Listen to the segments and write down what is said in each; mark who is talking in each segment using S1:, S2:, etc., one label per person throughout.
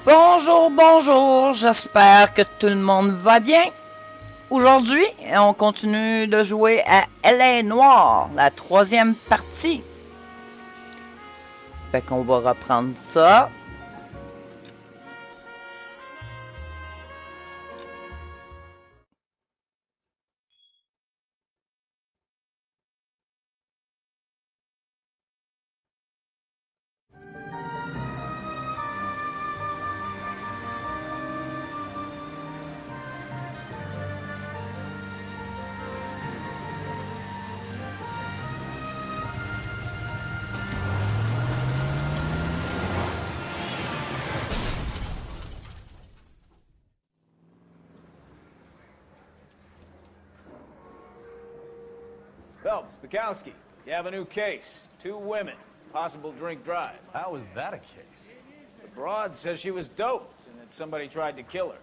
S1: Bonjour, bonjour, j'espère que tout le monde va bien. Aujourd'hui, on continue de jouer à Elle est Noire, la troisième partie. Fait qu'on va reprendre ça.
S2: Phelps, Bukowski, you have a new case. 2 women, possible drink drive.
S3: How is that a case?
S2: The broad says she was doped and that somebody tried to kill her.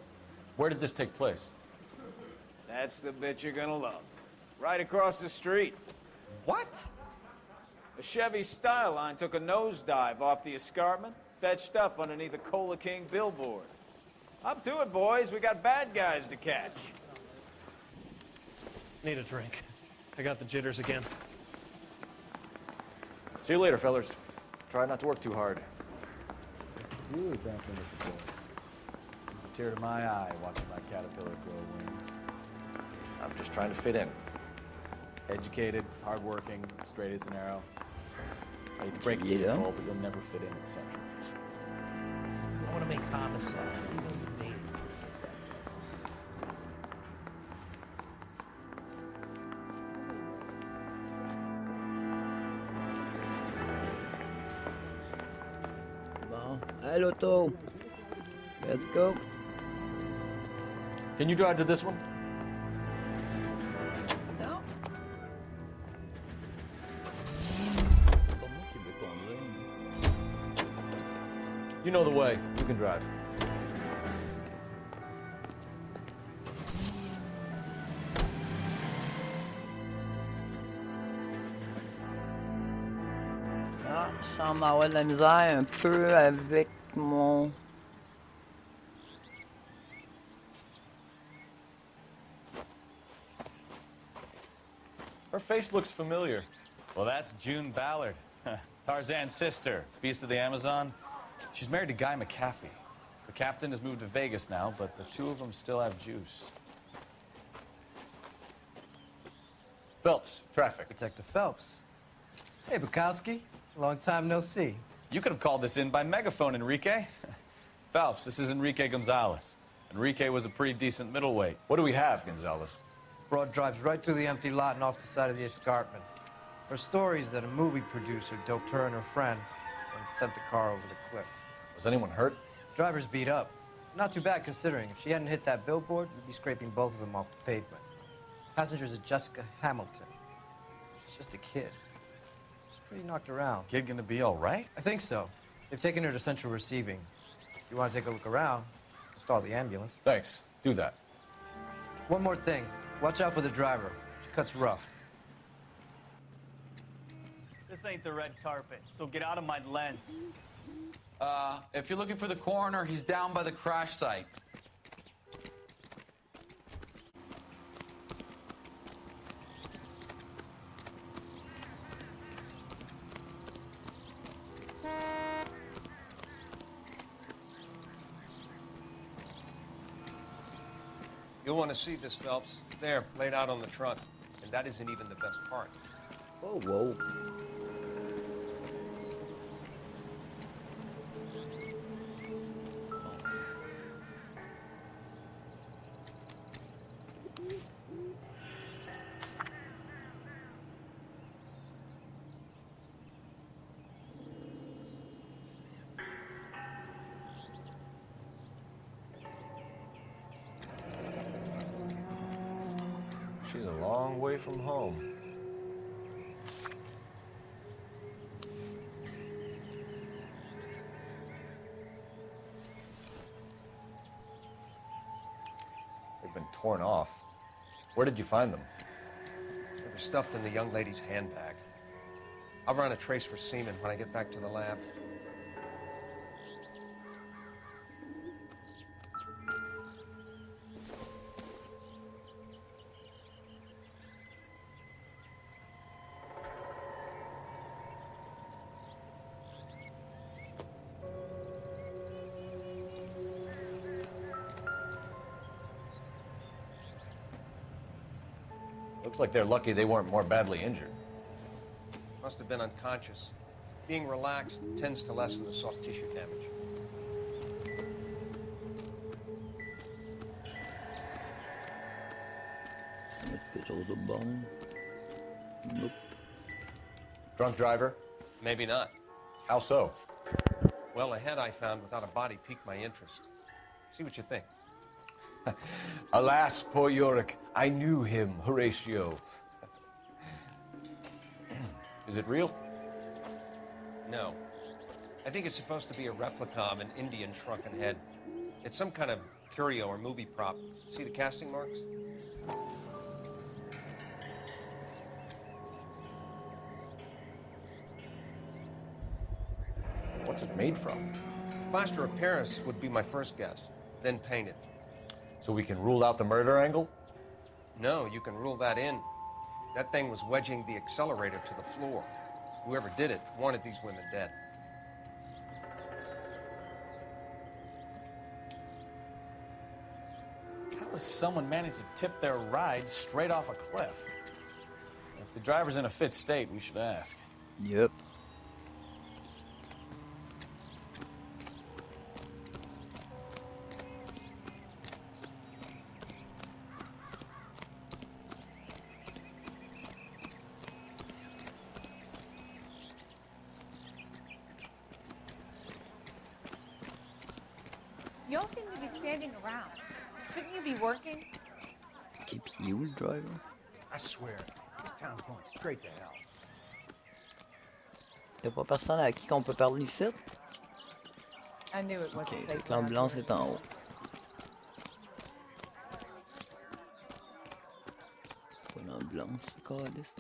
S3: Where did this take place?
S2: That's the bit you're gonna love. Right across the street.
S3: What?
S2: A Chevy Styline took a nosedive off the escarpment, fetched up underneath a Cola King billboard. Up to it, boys. We got bad guys to catch.
S4: Need a drink. I got the jitters again.
S3: See you later, fellas. Try not to work too hard.
S5: Really thankful for the boys. It's a tear to my eye watching my caterpillar grow wings.
S3: I'm just trying to fit in.
S5: Educated, hardworking, straight as an arrow. I hate to break it to you,
S1: Yeah.
S5: Cole, but you'll never fit in at Central.
S4: I want to make homicide. You know the name.
S1: Bon, à l'auto. Let's go.
S3: Can you drive to this one?
S1: Non? C'est pas moi qui veux conduire.
S3: You know the way. You can drive.
S1: Ah, je sens m'avoir de la misère un peu avec mon...
S3: Her face looks familiar.
S6: Well, that's June Ballard, Tarzan's sister, beast of the Amazon. She's married to Guy McAfee. The captain has moved to Vegas now, but the two of them still have juice.
S3: Phelps, traffic.
S7: Detective Phelps. Hey, Bukowski. Long time no see.
S6: You could have called this in by megaphone, Enrique. Phelps, this is Enrique Gonzalez. Enrique was a pretty decent middleweight.
S3: What do we have, Gonzalez?
S7: Broad drives right through the empty lot and off the side of the escarpment. Her story is that a movie producer doped her and her friend and sent the car over the cliff.
S3: Was anyone hurt?
S7: Driver's beat up. Not too bad considering. If she hadn't hit that billboard, we'd be scraping both of them off the pavement. Passenger's a Jessica Hamilton. She's just a kid. She's pretty knocked around.
S6: Kid gonna be all right?
S7: I think so. They've taken her to central receiving. If you want to take a look around, stall the ambulance.
S3: Thanks. Do that.
S7: One more thing. Watch out for the driver. She cuts rough.
S8: This ain't the red carpet, so get out of my lens.
S9: If you're looking for the coroner, he's down by the crash site.
S10: You'll want to see this, Phelps. There, laid out on the trunk. And that isn't even the best part.
S1: Whoa, whoa.
S10: She's a long way from home.
S3: They've been torn off. Where did you find them?
S10: They were stuffed in the young lady's handbag. I'll run a trace for semen when I get back to the lab.
S3: Looks like they're lucky they weren't more badly injured.
S10: Must have been unconscious. Being relaxed tends to lessen the soft tissue damage.
S1: Quelque chose de bon. Nope.
S3: Drunk driver?
S10: Maybe not.
S3: How so?
S10: Well, a head I found without a body piqued my interest. See what you think.
S3: Alas, poor Yorick. I knew him, Horatio. Is it real?
S10: No. I think it's supposed to be a replica of an Indian shrunken head. It's some kind of curio or movie prop. See the casting marks?
S3: What's it made from?
S10: Plaster of Paris would be my first guess, then painted.
S3: So we can rule out the murder angle?
S10: No, you can rule that in. That thing was wedging the accelerator to the floor. Whoever did it wanted these women dead.
S5: How does someone manage to tip their ride straight off a cliff? If the driver's in a fit state, we should ask.
S1: Yep.
S11: You all seem to be standing around. Shouldn't you be working?
S1: Keeps you driving.
S5: I swear, this town's going straight to hell.
S1: Y'a pas personne à qui qu'on peut parler ici?
S11: I knew it wasn't
S1: Ok,
S11: safe.
S1: fait que l'ambulance est en haut. Pas l'ambulance, câlisse.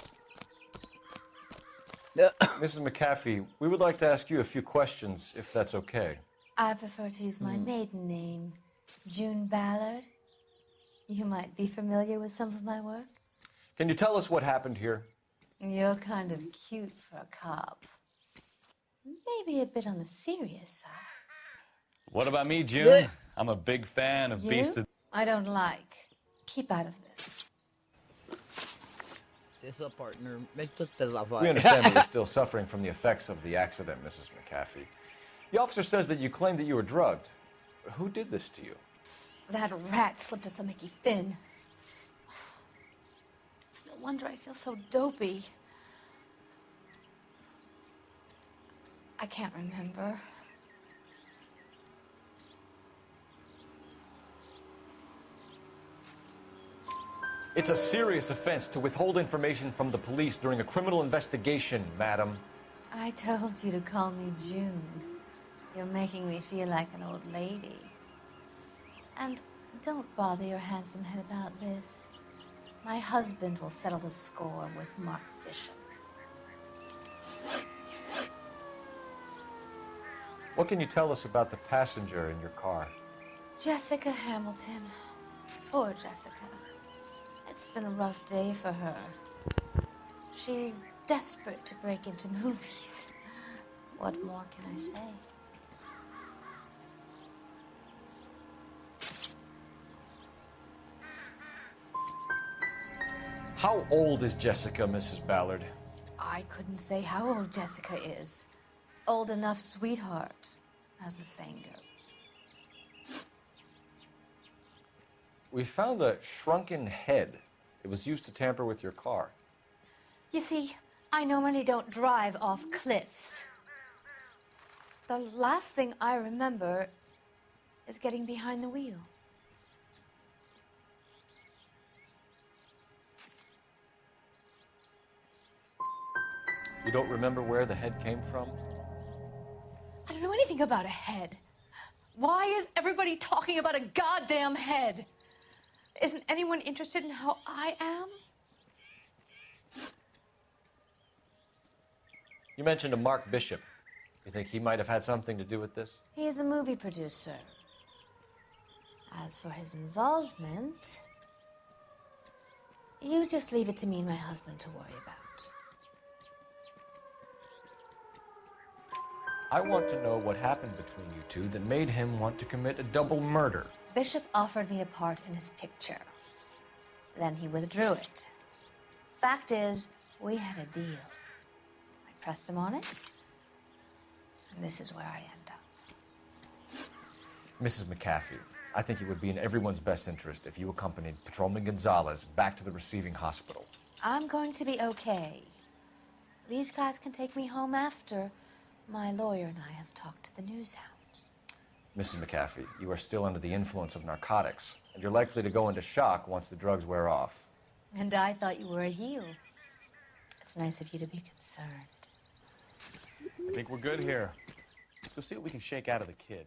S3: Mrs. McAfee, we would like to ask you a few questions, if that's okay.
S12: I prefer to use my maiden name, June Ballard. You might be familiar with some of my work.
S3: Can you tell us what happened here?
S12: You're kind of cute for a cop. Maybe a bit on the serious side.
S6: What about me, June? I'm a big fan of Beast of...
S12: I don't like. Keep out of this.
S1: C'est ça, partner. Mets toutes tes affaires.
S3: We understand that you're still suffering from the effects of the accident, Mrs. McAfee. The officer says that you claimed that you were drugged. Who did this to you?
S12: That rat slipped us a Mickey Finn. It's no wonder I feel so dopey. I can't remember.
S3: It's a serious offense to withhold information from the police during a criminal investigation, madam.
S12: I told you to call me June. You're making me feel like an old lady. And don't bother your handsome head about this. My husband will settle the score with Mark Bishop.
S3: What can you tell us about the passenger in your car?
S12: Jessica Hamilton. Poor Jessica. It's been a rough day for her. She's desperate to break into movies. What more can I say?
S3: How old is Jessica, Mrs. Ballard?
S12: I couldn't say how old Jessica is. Old enough, sweetheart, as the saying goes.
S3: We found a shrunken head. It was used to tamper with your car.
S12: You see, I normally don't drive off cliffs. The last thing I remember is getting behind the wheel.
S3: You don't remember where the head came from?
S12: I don't know anything about a head. Why is everybody talking about a goddamn head? Isn't anyone interested in how I am?
S3: You mentioned a Mark Bishop. You think he might have had something to do with this?
S12: He's a movie producer. As for his involvement, you just leave it to me and my husband to worry about.
S3: I want to know what happened between you two that made him want to commit a double murder.
S12: Bishop offered me a part in his picture. Then he withdrew it. Fact is, we had a deal. I pressed him on it, and this is where I end up.
S3: Mrs. McAfee, I think it would be in everyone's best interest if you accompanied Patrolman Gonzalez back to the receiving hospital.
S12: I'm going to be okay. These guys can take me home after. My lawyer and I have talked to the news hounds.
S3: Mrs. McAfee, you are still under the influence of narcotics, and you're likely to go into shock once the drugs wear off.
S12: And I thought you were a heel. It's nice of you to be concerned.
S6: I think we're good here. Let's go see what we can shake out of the kid.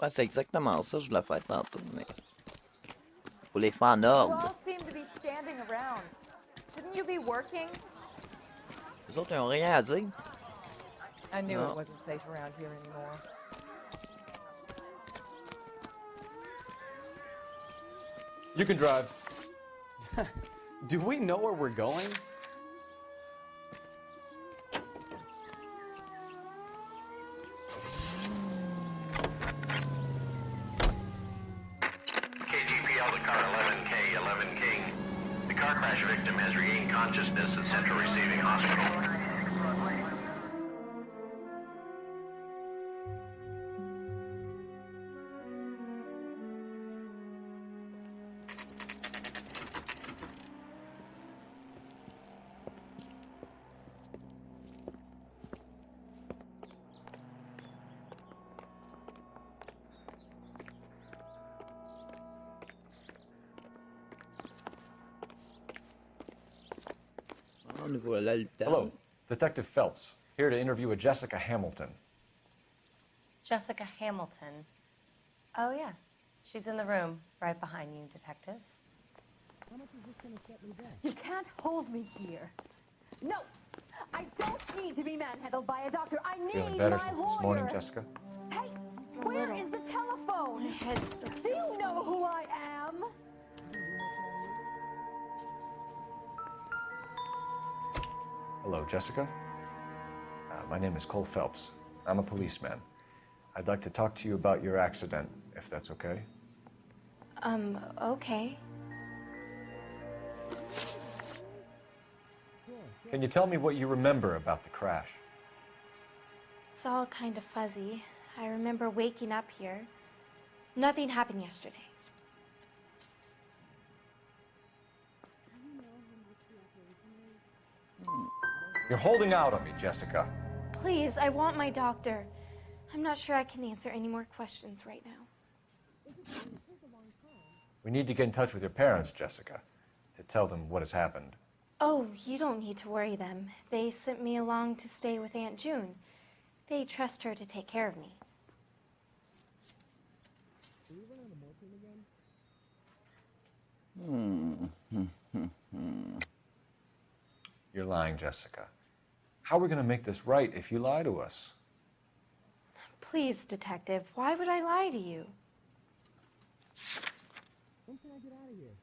S1: Ouais, c'est exactement ça, je voulais faire tantôt, mais... Faut les faire en
S11: You
S1: ordre.
S11: all seem to be standing around. Shouldn't you be working?
S1: Les autres, ils ont rien à dire.
S13: I knew
S1: No.
S13: it wasn't safe around here anymore.
S5: You can drive. Do we know where we're going?
S14: KGPL to car 11K, 11 King. The car crash victim has regained consciousness at Central Receiving Hospital.
S1: Oh, nous voilà le temps.
S3: Hello, Detective Phelps, here to interview a Jessica Hamilton.
S15: Jessica Hamilton. Oh, yes. She's in the room, right behind you, Detective.
S16: How much is this going to set me back? You can't hold me here. No! I don't need to be manhandled by a doctor. I need
S3: Feeling better
S16: my
S3: since
S16: lawyer.
S3: this morning, Jessica?
S16: Hey, where is the telephone?
S12: My head still
S16: Do
S12: feels
S16: you know who I am?
S3: Hello, Jessica. My name is Cole Phelps. I'm a policeman. I'd like to talk to you about your accident, if that's okay.
S15: Okay.
S3: Can you tell me what you remember about the crash?
S15: It's all kind of fuzzy. I remember waking up here. Nothing happened yesterday.
S3: You're holding out on me, Jessica.
S15: Please, I want my doctor. I'm not sure I can answer any more questions right now.
S3: We need to get in touch with your parents, Jessica, to tell them what has happened.
S15: Oh, you don't need to worry them. They sent me along to stay with Aunt June. They trust her to take care of me.
S3: You're lying, Jessica. How are we going to make this right if you lie to us?
S15: Please, Detective, why would I lie to you?
S16: When can I get out of here?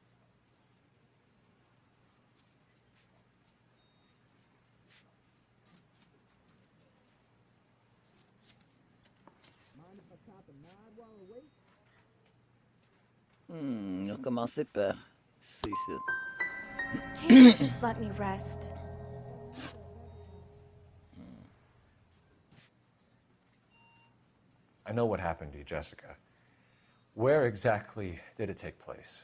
S16: Mind if I stop and nod while I wait?
S1: On va commencer par suicide.
S15: Can't you just let me rest?
S3: I know what happened to you, Jessica. Where exactly did it take place?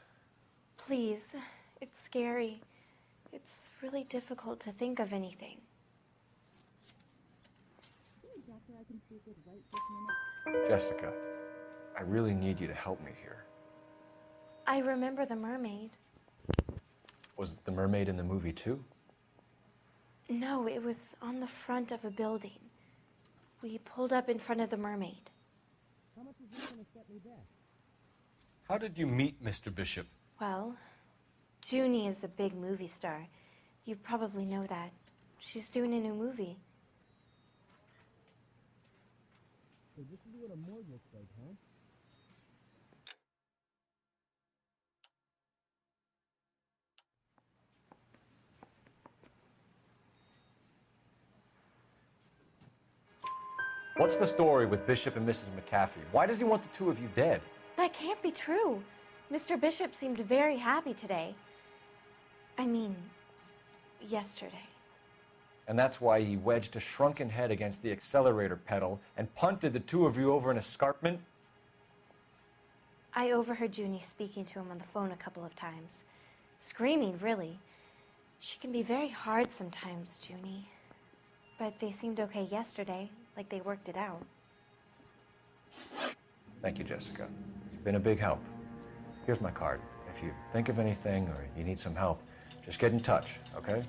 S15: Please, it's scary. It's really difficult to think of anything.
S3: Jessica, I really need you to help me here.
S15: I remember the mermaid.
S3: Was the mermaid in the movie too?
S15: No, it was on the front of a building. We pulled up in front of the mermaid.
S16: How much is this going to set me back?
S10: How did you meet Mr. Bishop?
S15: Well, Junie is a big movie star. You probably know that. She's doing a new movie.
S16: So this is what a morgue looks like, huh?
S3: What's the story with Bishop and Mrs. McAfee? Why does he want the two of you dead?
S15: That can't be true. Mr. Bishop seemed very happy today. I mean, yesterday.
S3: And that's why he wedged a shrunken head against the accelerator pedal and punted the two of you over an escarpment?
S15: I overheard Junie speaking to him on the phone a couple of times. Screaming, really. She can be very hard sometimes, Junie. But they seemed okay yesterday, like they worked it out.
S3: Thank you, Jessica. You've been a big help. Here's my card. If you think of anything or you need some help, just get in touch, okay?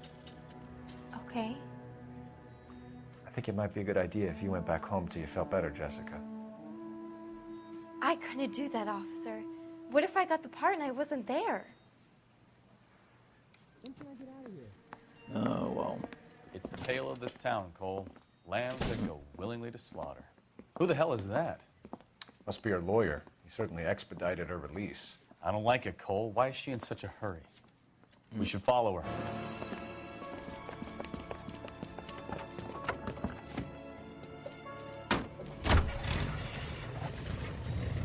S15: Okay.
S3: I think it might be a good idea if you went back home till you felt better, Jessica.
S15: I couldn't do that, officer. What if I got the part and I wasn't there?
S1: Oh, well.
S6: It's the tale of this town, Cole. Lambs that go willingly to slaughter. Who the hell is that?
S3: Must be her lawyer. He certainly expedited her release.
S6: I don't like it, Cole. Why is she in such a hurry? We should follow her.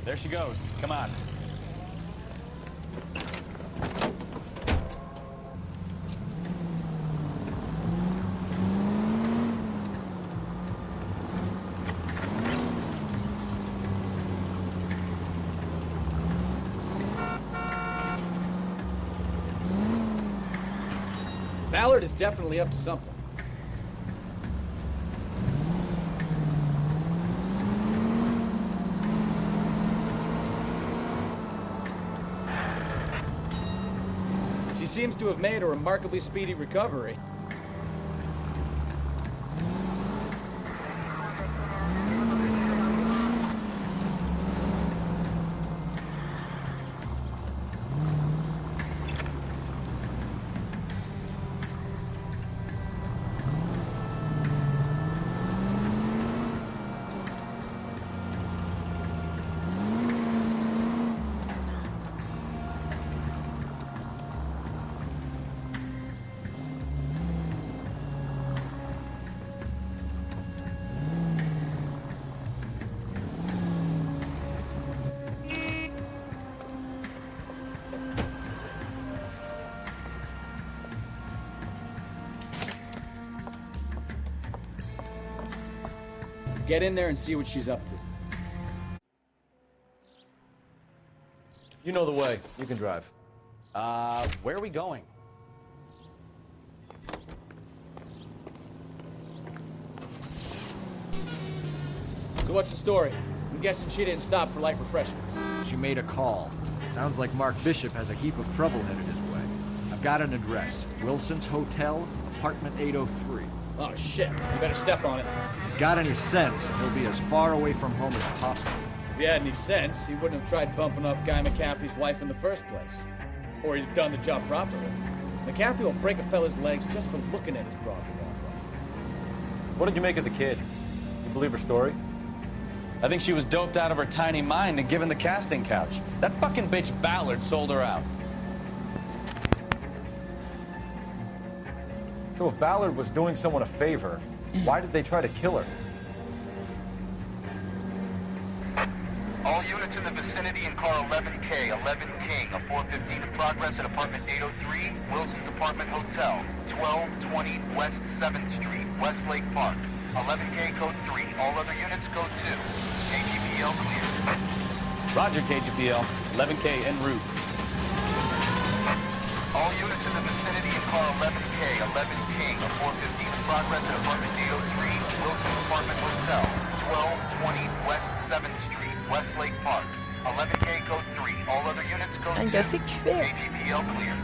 S6: There she goes. Come on.
S5: Ballard is definitely up to something. She seems to have made a remarkably speedy recovery. Get in there and see what she's up to.
S3: You know the way. You can drive.
S6: Where are we going?
S5: So what's the story? I'm guessing she didn't stop for light refreshments.
S17: She made a call. Sounds like Mark Bishop has a heap of trouble headed his way. I've got an address. Wilson's Hotel, apartment 803.
S5: Oh, shit. You better step on it.
S17: If he's got any sense, he'll be as far away from home as possible.
S5: If he had any sense, he wouldn't have tried bumping off Guy McCaffrey's wife in the first place. Or he'd have done the job properly. McCaffrey will break a fella's legs just for looking at his broad the wrong way.
S3: What did you make of the kid? You believe her story?
S6: I think she was doped out of her tiny mind and given the casting couch. That fucking bitch Ballard sold her out.
S3: So if Ballard was doing someone a favor, why did they try to kill her?
S14: All units in the vicinity in car 11K, 11 King, a 415 in progress at apartment 803, Wilson's Apartment Hotel, 1220 West 7th Street, Westlake Park. 11K code 3, all other units code 2. KGPL clear.
S6: Roger, KGPL. 11K en route.
S14: All units in the vicinity in car 11K, 11 King, a 415 in progress at apartment 803, Wilson's Apartment Hotel, 1220 West 7th Street, Westlake Park. 11K code 3, all other units code 2. KGPL clear.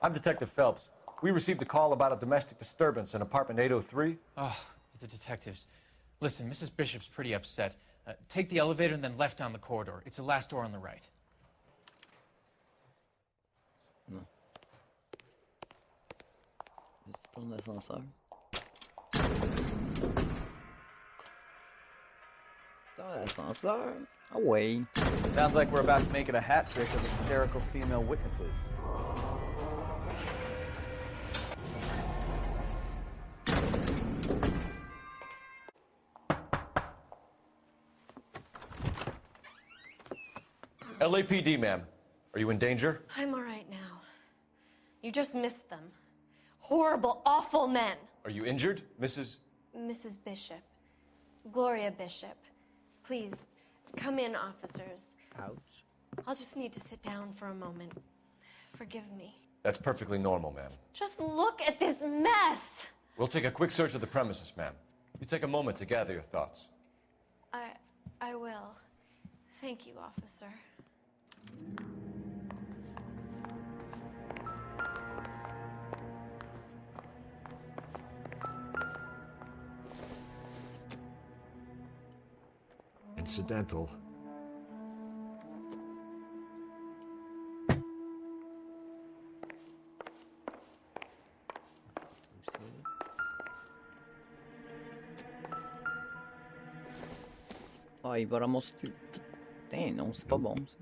S3: I'm Detective Phelps. We received a call about a domestic disturbance in apartment 803.
S18: Oh, the detectives. Listen, Mrs. Bishop's pretty upset. Take the elevator and then left down the corridor. It's the last door on the right.
S1: Non. Juste prendre l'ascenseur. Dans l'ascenseur. Ah ouais.
S2: Sounds like we're about to make it a hat trick of hysterical female witnesses.
S10: LAPD, ma'am. Are you in danger?
S15: I'm all right now. You just missed them. Horrible, awful men.
S10: Are you injured, Mrs.
S15: Mrs. Bishop. Gloria Bishop. Please, come in, officers.
S1: Ouch.
S15: I'll just need to sit down for a moment. Forgive me.
S10: That's perfectly normal, ma'am.
S15: Just look at this mess!
S10: We'll take a quick search of the premises, ma'am. You take a moment to gather your thoughts.
S15: I will. Thank you, officer.
S17: Incidental.
S1: Ah, il va ramasser. Putain, non, c'est pas bon ça.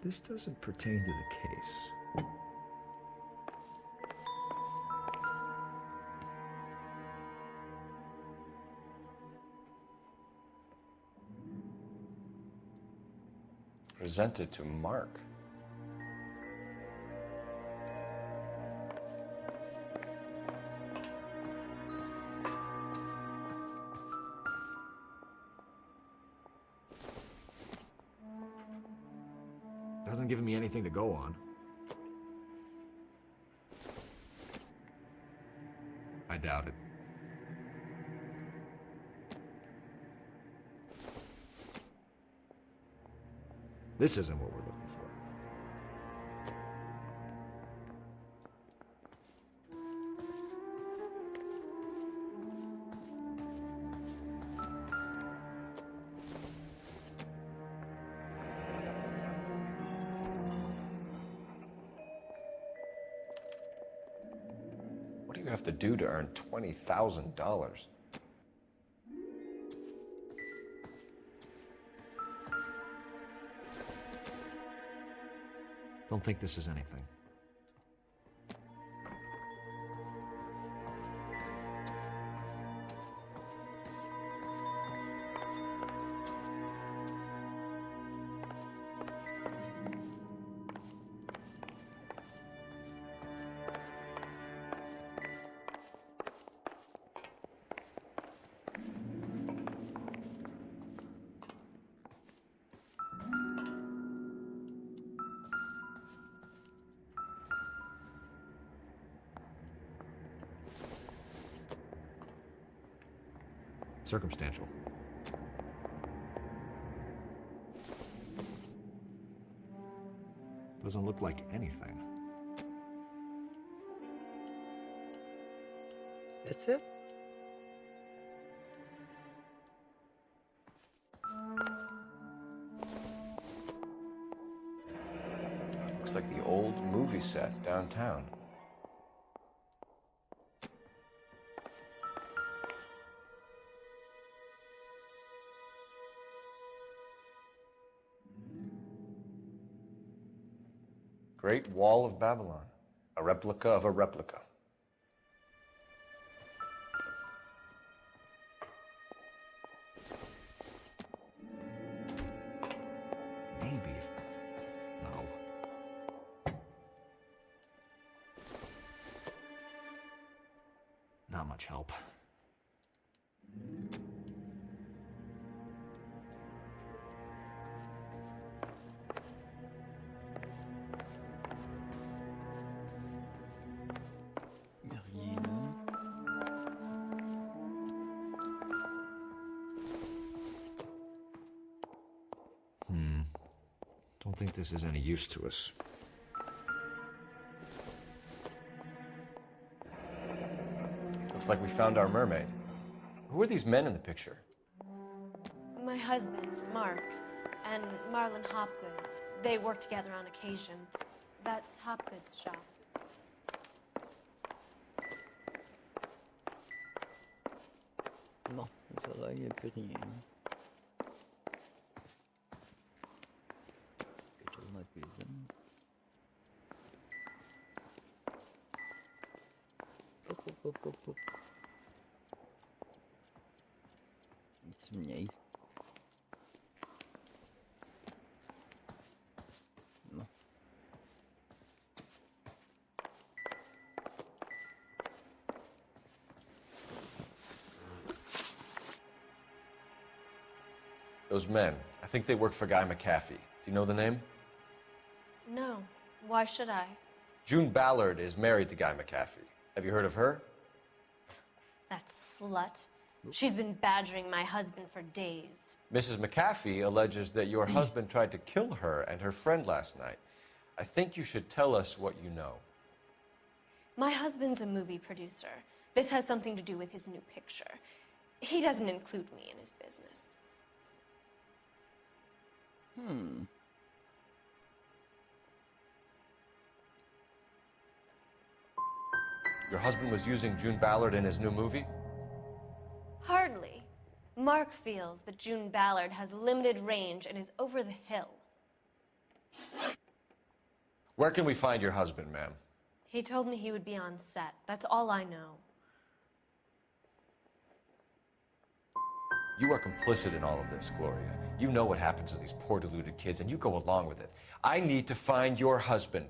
S17: This doesn't pertain to the case.
S3: Presented to Mark.
S17: Hasn't given me anything to go on. I doubt it. This isn't what we're looking for.
S3: What do you have to do to earn $20,000?
S17: Don't think this is anything. Circumstantial. Doesn't look like anything.
S1: That's it?
S3: Looks like the old movie set downtown. Great Wall of Babylon, a replica of a replica.
S17: Maybe. No. Not much help. Don't think this is any use to us.
S3: Looks like we found our mermaid. Who are these men in the picture?
S15: My husband, Mark, and Marlon Hopgood. They work together on occasion. That's Hopgood's shop.
S19: Bon, ça là, il n'y a plus rien. Quelque chose dans la cuisine. Hop, hop, hop, hop, hop. Tu me niaises. Non.
S3: Those men, I think they work for Guy McAfee. Do you know the name?
S15: No. Why should I?
S3: June Ballard is married to Guy McAfee. Have you heard of her?
S15: That slut. She's been badgering my husband for days.
S3: Mrs. McAfee alleges that your husband tried to kill her and her friend last night. I think you should tell us what you know.
S15: My husband's a movie producer. This has something to do with his new picture. He doesn't include me in his business.
S3: Your husband was using June Ballard in his new movie?
S15: Hardly. Mark feels that June Ballard has limited range and is over the hill.
S3: Where can we find your husband, ma'am?
S15: He told me he would be on set. That's all I know.
S3: You are complicit in all of this, Gloria. You know what happens to these poor deluded kids, and you go along with it. I need to find your husband.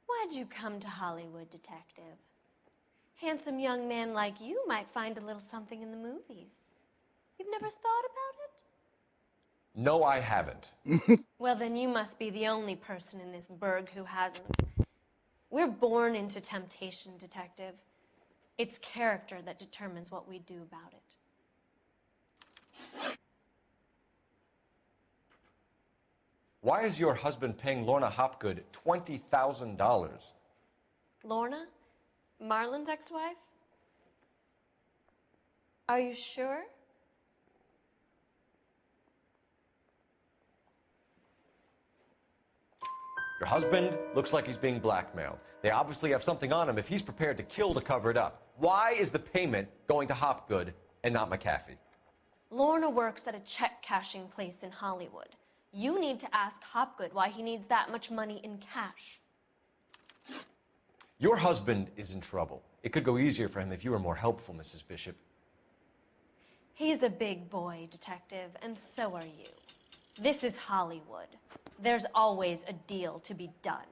S15: Why'd you come to Hollywood, detective? Handsome young man like you might find a little something in the movies. You've never thought about it?
S3: No, I haven't.
S15: Well, then you must be the only person in this burg who hasn't. We're born into temptation, detective. It's character that determines what we do about it.
S3: Why is your husband paying Lorna Hopgood $20,000?
S15: Lorna? Marlon's ex-wife? Are you sure?
S3: Your husband looks like he's being blackmailed. They obviously have something on him if he's prepared to kill to cover it up. Why is the payment going to Hopgood and not McAfee?
S15: Lorna works at a check-cashing place in Hollywood. You need to ask Hopgood why he needs that much money in cash.
S3: Your husband is in trouble. It could go easier for him if you were more helpful, Mrs. Bishop.
S15: He's a big boy, detective, and so are you. This is Hollywood. There's always a deal to be done.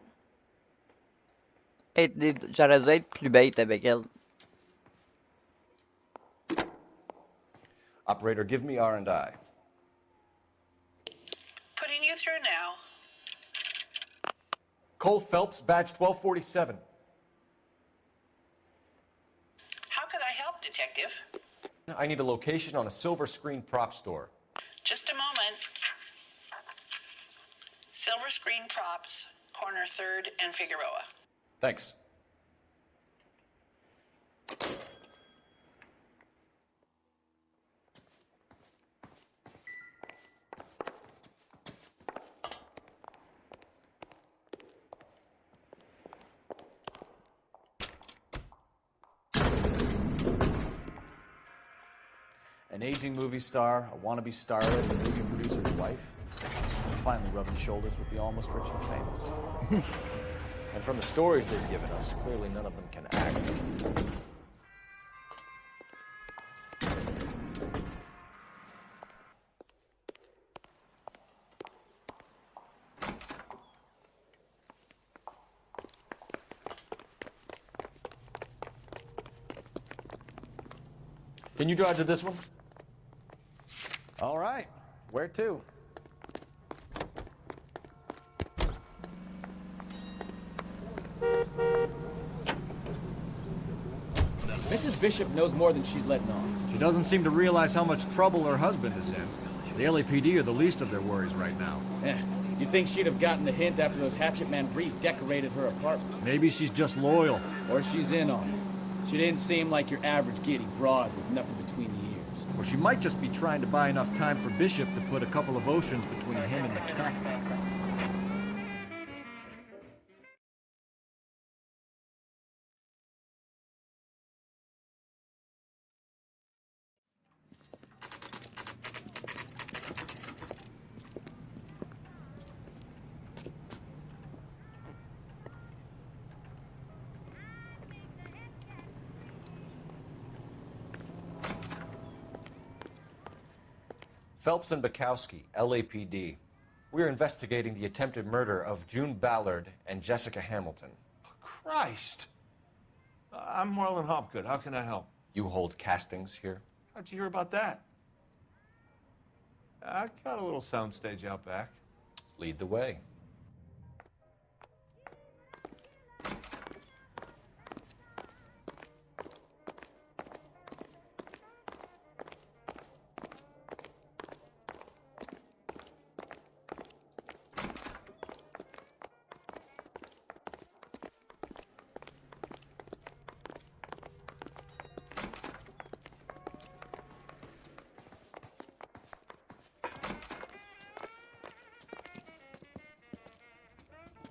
S19: J'aurais dû être plus bête avec elle.
S3: Operator, give me R&I.
S20: Putting you through now.
S3: Cole Phelps, badge 1247.
S20: How could I help, detective?
S3: I need a location on a silver screen prop store.
S20: Just a moment. Silver screen props, corner 3rd and Figueroa.
S3: Thanks.
S6: An aging movie star, a wannabe starlet, a movie producer's wife, and finally rubbing shoulders with the almost rich and famous.
S3: And from the stories they've given us, clearly none of them can act. Can you drive to this one?
S6: All right, where to?
S5: Mrs. Bishop knows more than she's letting on.
S17: She doesn't seem to realize how much trouble her husband is in. The LAPD are the least of their worries right now.
S5: You'd think she'd have gotten the hint after those hatchet men redecorated her apartment.
S17: Maybe she's just loyal.
S5: Or she's in on it. She didn't seem like your average giddy broad with nothing between the ears.
S17: Or she might just be trying to buy enough time for Bishop to put a couple of oceans between him and the cat.
S10: Phelps and Bukowski, LAPD. We're investigating the attempted murder of June Ballard and Jessica Hamilton.
S21: Christ! I'm Marlon Hopgood. How can I help?
S10: You hold castings here?
S21: How'd you hear about that? I got a little soundstage out back.
S10: Lead the way.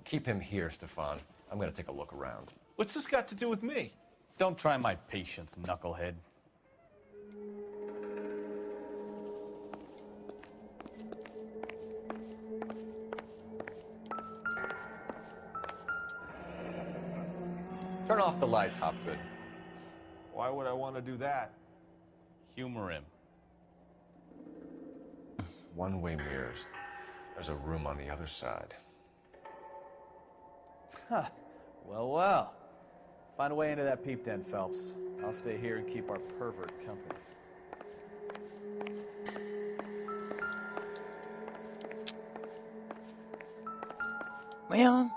S10: Keep him here, Stefan. I'm gonna take a look around.
S21: What's this got to do with me?
S6: Don't try my patience, knucklehead.
S10: Turn off the lights, Hopgood.
S21: Why would I want to do that?
S6: Humor him.
S10: One-way mirrors. There's a room on the other side.
S5: Huh. Well, well. Find a way into that peep den, Phelps. I'll stay here and keep our pervert company.
S1: Voyons.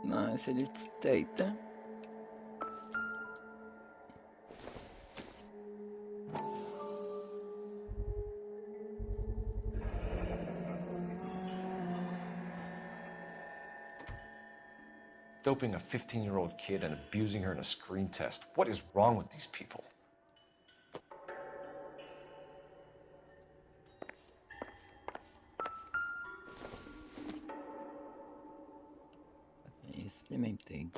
S1: Non, c'est les petites têtes, hein?
S10: Doping a 15-year-old kid and abusing her in a screen test. What is wrong with these people?
S19: C'est les mêmes things.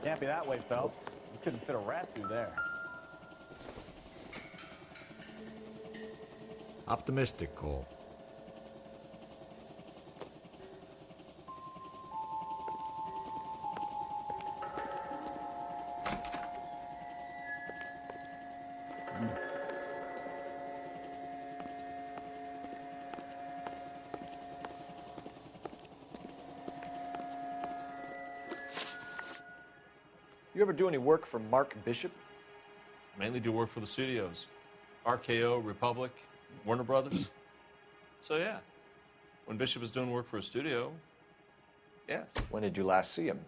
S5: Can't be that way, Phelps. You couldn't fit a rat through there.
S17: Optimistic, Cole.
S10: You ever do any work for Mark Bishop?
S21: Mainly do work for the studios. RKO, Republic, Warner Brothers. So yeah, when Bishop is doing work for a studio, yes.
S10: When did you last see him?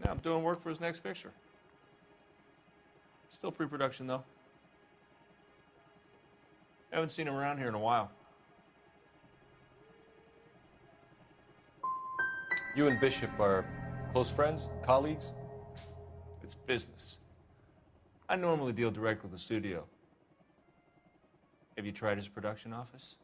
S21: Now I'm doing work for his next picture. Still pre-production though. Haven't seen him around here in a while.
S10: You and Bishop are close friends, colleagues?
S21: It's business. I normally deal direct with the studio. Have you tried his production office?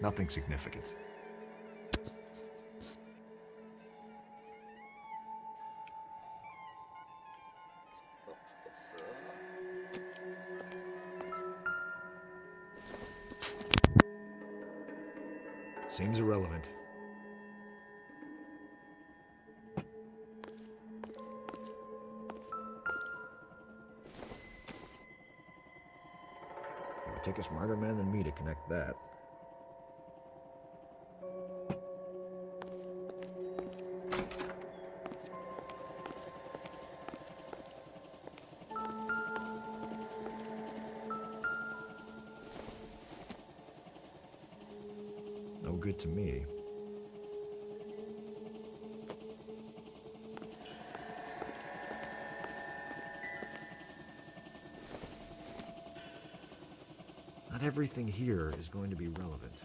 S17: Nothing significant. Seems irrelevant. It'd take a smarter man than me to connect that. No good to me. Not everything here is going to be relevant.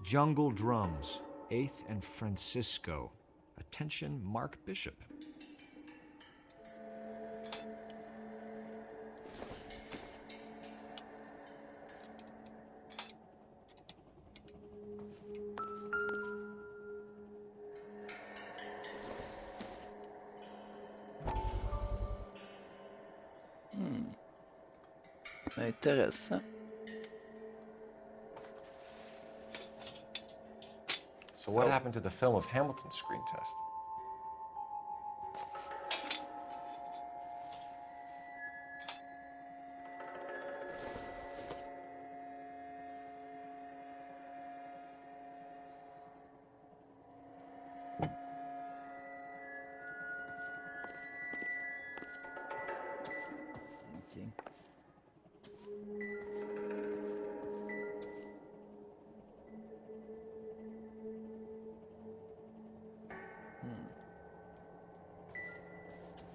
S17: Jungle Drums, 8th and Francisco. Attention, Mark Bishop.
S19: Intéressant.
S3: So what happened to the film of Hamilton's screen test?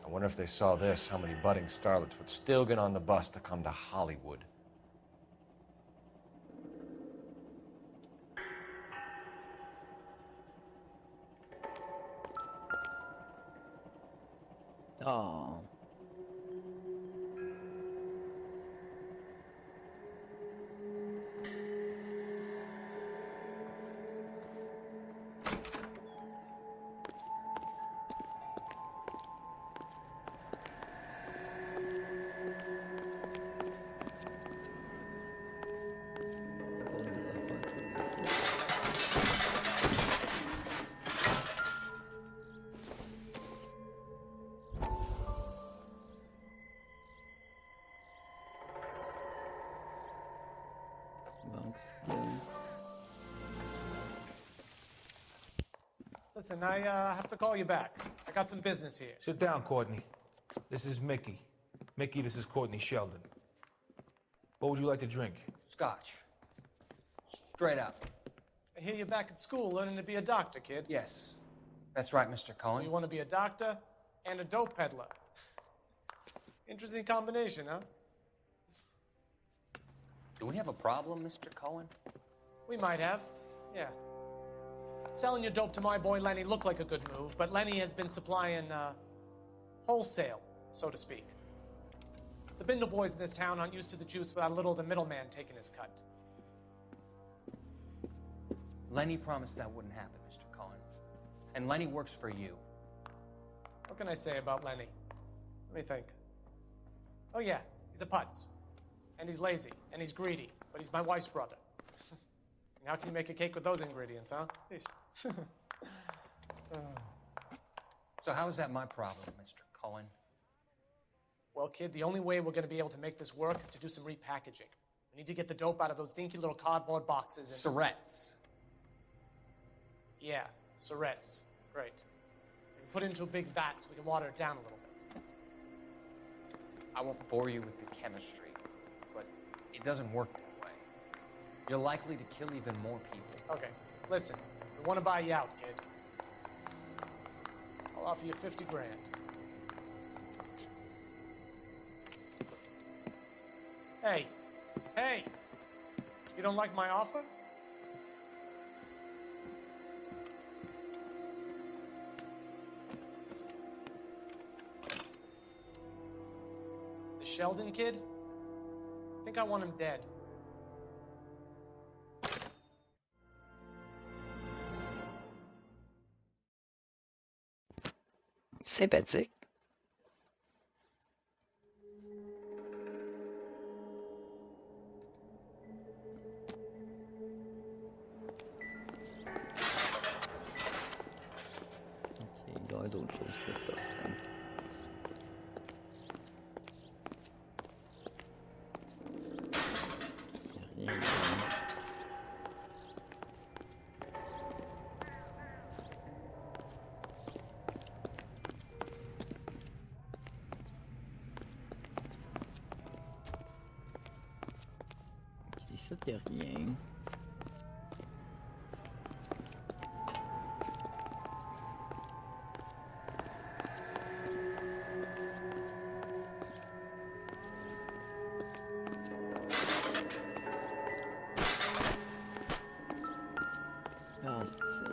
S3: I wonder if they saw this, how many budding starlets would still get on the bus to come to Hollywood.
S19: Oh.
S4: Listen, I have to call you back. I got some business here.
S22: Sit down, Courtney. This is Mickey. Mickey, this is Courtney Sheldon. What would you like to drink?
S7: Scotch. Straight up.
S4: I hear you're back at school learning to be a doctor, kid.
S7: Yes. That's right, Mr. Cohen.
S4: So you want to be a doctor and a dope peddler. Interesting combination, huh?
S9: Do we have a problem, Mr. Cohen?
S4: We might have, yeah. Selling your dope to my boy Lenny looked like a good move, but Lenny has been supplying, wholesale, so to speak. The Bindle boys in this town aren't used to the juice without a little of the middleman taking his cut.
S7: Lenny promised that wouldn't happen, Mr. Cohen. And Lenny works for you.
S4: What can I say about Lenny? Let me think. Oh yeah, he's a putz. And he's lazy, and he's greedy, but he's my wife's brother. And how can you make a cake with those ingredients, huh?
S7: So how is that my problem, Mr. Cohen?
S4: Well, kid, the only way we're going to be able to make this work is to do some repackaging. We need to get the dope out of those dinky little cardboard boxes and...
S7: Surrettes.
S4: Yeah, surrettes. Great. And put it into a big vat so we can water it down a little bit.
S7: I won't bore you with the chemistry, but it doesn't work that way. You're likely to kill even more people.
S4: Okay, listen, we want to buy you out, kid. I'll offer you 50 grand. Hey, hey, you don't like my offer? The Sheldon kid? I think I want him dead.
S19: Sympathique. Ok, il doit y avoir d'autres choses que ça. Il y a rien. Ici, il n'y a rien. Ah, c'est ça.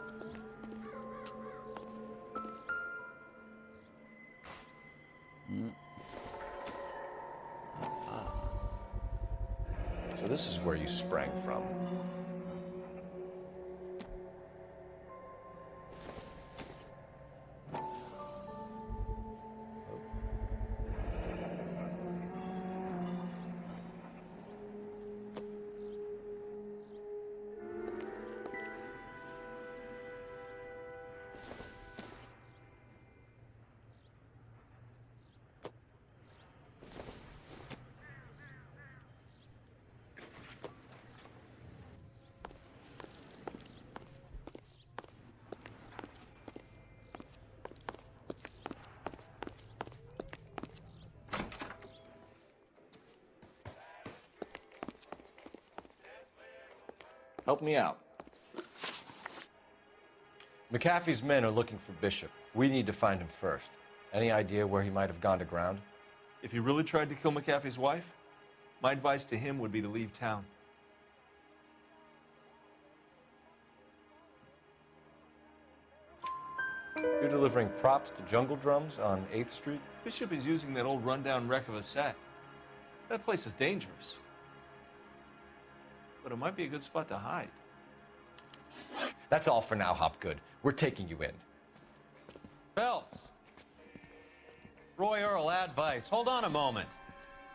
S3: So this is where you sprang from. Help me out. McAfee's men are looking for Bishop. We need to find him first. Any idea where he might have gone to ground?
S21: If he really tried to kill McAfee's wife, my advice to him would be to leave town.
S3: You're delivering props to Jungle Drums on 8th Street?
S21: Bishop is using that old rundown wreck of a set. That place is dangerous. But it might be a good spot to hide.
S3: That's all for now, Hopgood. We're taking you in.
S10: Phelps! Roy Earl, advice. Hold on a moment.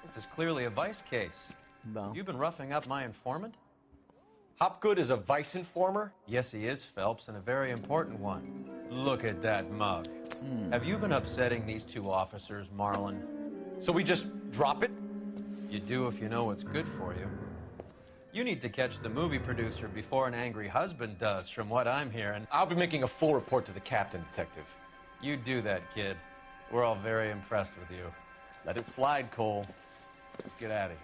S10: This is clearly a vice case.
S19: Bon.
S10: You've been roughing up my informant?
S3: Hopgood is a vice informer?
S10: Yes, he is, Phelps, and a very important one. Look at that mug. Have you been upsetting these two officers, Marlin?
S3: So we just drop it?
S10: You do if you know what's good for you.
S7: You need to catch the movie producer before an angry husband does, from what I'm hearing.
S3: I'll be making a full report to the captain, Detective.
S7: You do that, kid. We're all very impressed with you.
S6: Let it slide, Cole. Let's get out of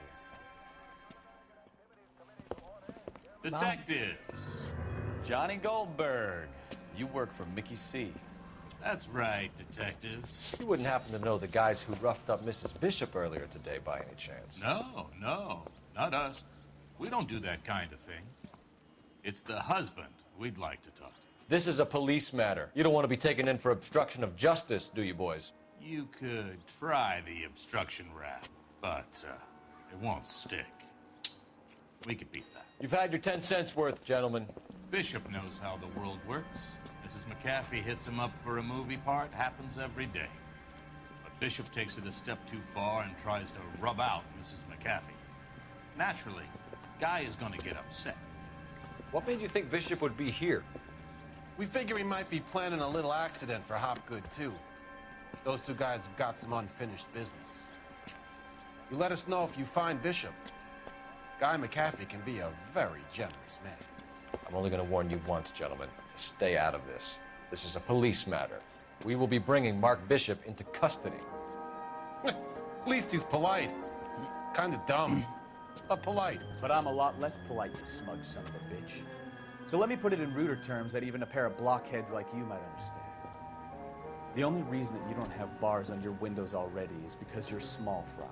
S6: here.
S8: Detectives.
S6: Johnny Goldberg. You work for Mickey C.
S8: That's right, detectives.
S3: You wouldn't happen to know the guys who roughed up Mrs. Bishop earlier today by any chance?
S8: No, not us. We don't do that kind of thing. It's the husband we'd like to talk to.
S3: This is a police matter. You don't want to be taken in for obstruction of justice, do you, boys?
S8: You could try the obstruction rap, but it won't stick. We could beat that.
S3: You've had your 10 cents worth, gentlemen.
S8: Bishop knows how the world works. Mrs. McAfee hits him up for a movie part. Happens every day. But Bishop takes it a step too far and tries to rub out Mrs. McAfee. Naturally, Guy is going to get upset.
S3: What made you think Bishop would be here?
S11: We figure he might be planning a little accident for Hopgood, too. Those two guys have got some unfinished business. You let us know if you find Bishop. Guy McAfee can be a very generous man.
S3: I'm only going to warn you once, gentlemen. To stay out of this. This is a police matter. We will be bringing Mark Bishop into custody.
S11: At least he's polite. Kind of dumb, but polite.
S5: But I'm a lot less polite, you smug son of a bitch. So let me put it in ruder terms that even a pair of blockheads like you might understand. The only reason that you don't have bars on your windows already is because you're small fry.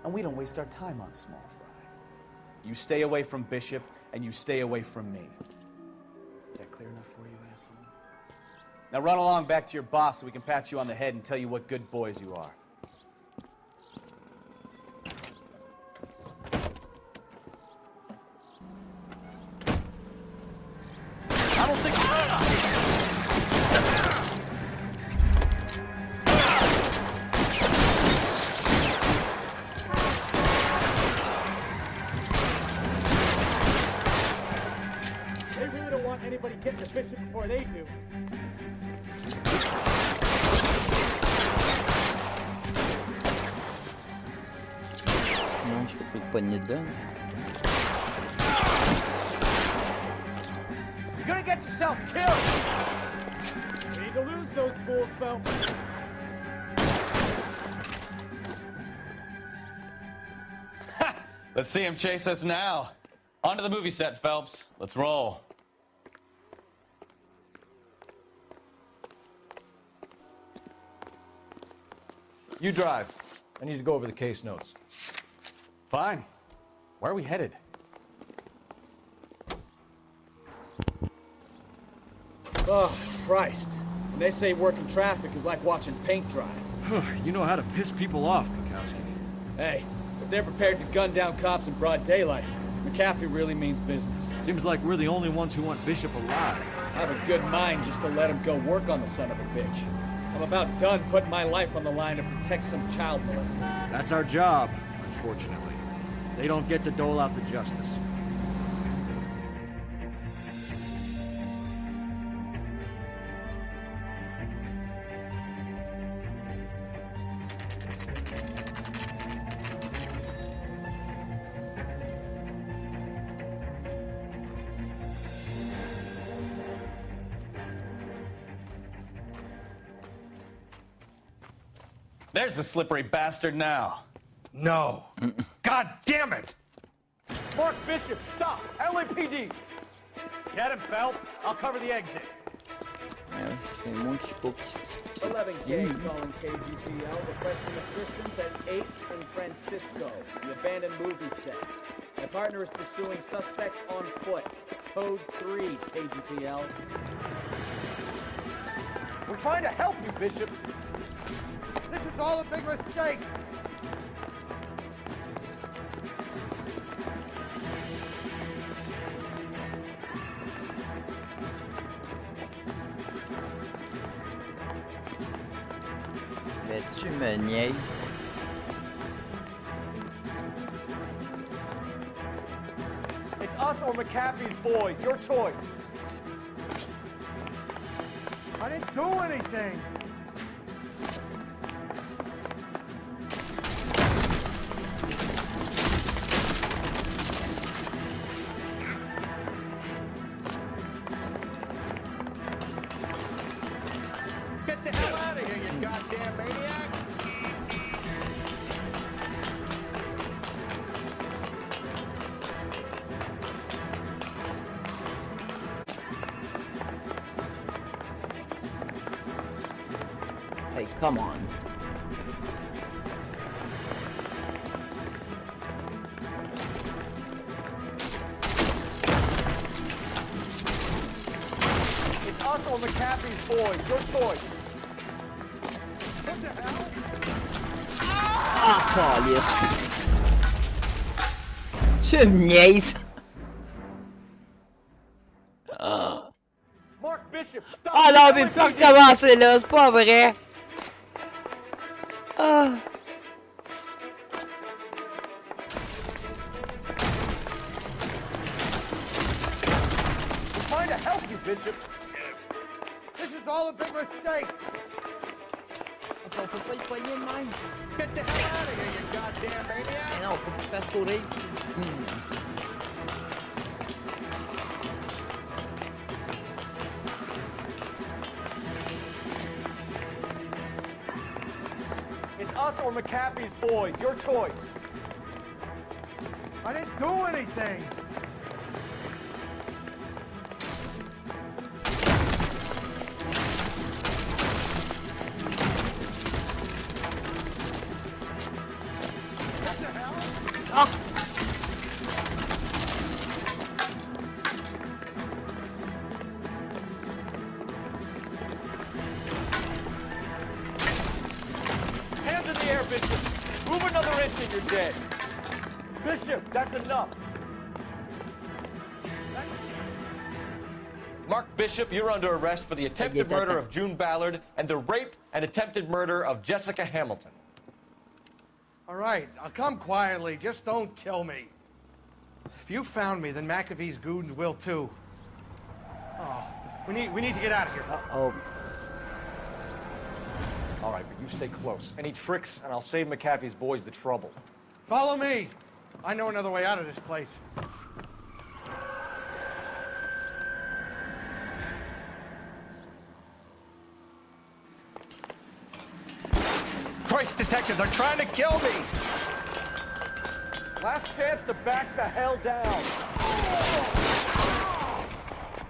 S5: And we don't waste our time on small fry. You stay away from Bishop, and you stay away from me. Is that clear enough for you, asshole? Now run along back to your boss so we can pat you on the head and tell you what good boys you are. I don't think... They really don't want anybody getting to Bishop before they do.
S19: Non, je fais plus de poignée dedans.
S5: You're gonna get yourself killed! You need to lose those fools, Phelps.
S6: Let's see him chase us now. On to the movie set, Phelps. Let's roll.
S3: You drive. I need to go over the case notes.
S5: Fine. Where are we headed? Oh, Christ. And they say working traffic is like watching paint dry.
S17: You know how to piss people off, Bukowski.
S5: Hey, if they're prepared to gun down cops in broad daylight, McAfee really means business.
S17: Seems like we're the only ones who want Bishop alive.
S5: I have a good mind just to let him go work on the son of a bitch. I'm about done putting my life on the line to protect some child molester.
S17: That's our job, unfortunately. They don't get to dole out the justice.
S6: There's the slippery bastard now.
S17: No. God damn it!
S5: Mark Bishop, stop! LAPD! Get him, Phelps. I'll cover the exit.
S19: C'est moi qui faut qu'il se
S5: 11K calling KGPL requesting assistance at 8th and Francisco, the abandoned movie set. My partner is pursuing suspect on foot. Code 3, KGPL. We're trying to help you, Bishop. This is all a big mistake.
S19: Mais tu me niaises.
S5: It's us or McAfee's boys. Your choice. I didn't do anything.
S1: Come on.
S22: It's us or McAfee's boys. Your choice. What the hell?
S1: Ah, calice. Tu me niaises.
S22: Mark Bishop, stop.
S1: Ah non, mais pas recommencer là, c'est pas vrai. Ah.
S22: I'm trying to help you, Bishop. This is all a big mistake.
S1: On peut pas le poigner de même.
S22: Get the hell out of here, you goddamn maniac.
S1: Mais non, faut que tu fasses courir.
S22: It's us or McAfee's boys. Your choice. I didn't do anything.
S1: Ah!
S22: Hands in the air, Bishop. Move another inch and you're dead. Bishop, that's enough.
S10: Mark Bishop, you're under arrest for the attempted murder of June Ballard and the rape and attempted murder of Jessica Hamilton.
S4: All right, I'll come quietly. Just don't kill me. If you found me, then McAfee's goons will too. Oh, we need to get out of here.
S1: Oh.
S22: All right, but you stay close. Any tricks, and I'll save McAfee's boys the trouble.
S4: Follow me. I know another way out of this place. Christ, detective, they're trying to kill me!
S22: Last chance to back the hell down.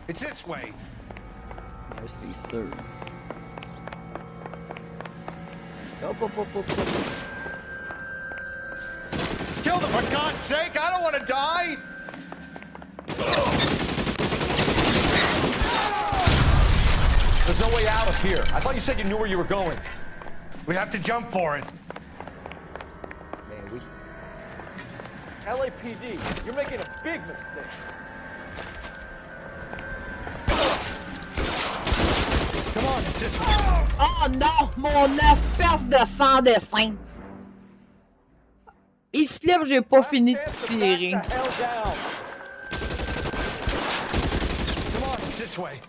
S4: It's this way.
S19: Merci, sir.
S1: Up, up, up, up, up.
S4: Kill them, for God's sake! I don't want to die!
S10: There's no way out of here. I thought you said you knew where you were going.
S4: We have to jump for it.
S1: Ben oui.
S22: LAPD, you're making a big mistake.
S4: Come on, it's this way.
S1: Oh non, mon espèce de sans-dessin. Il se lève, j'ai pas fini de tirer.
S4: Come on, it's this way.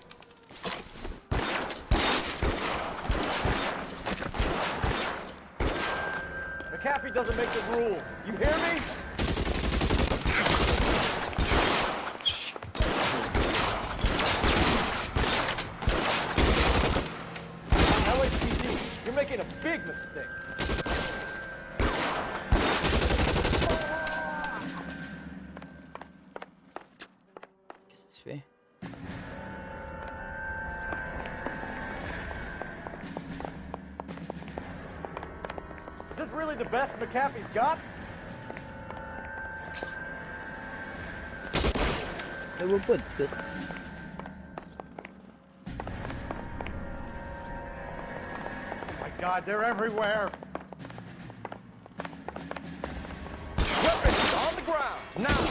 S22: McAfee doesn't make the rules. You hear me? LAPD, you're making a big mistake.
S1: Qu'est-ce que tu fais?
S22: Is this really the best McAfee's got?
S1: Je vois pas de ça.
S4: Oh my God, they're everywhere.
S10: Weapons on the ground, now!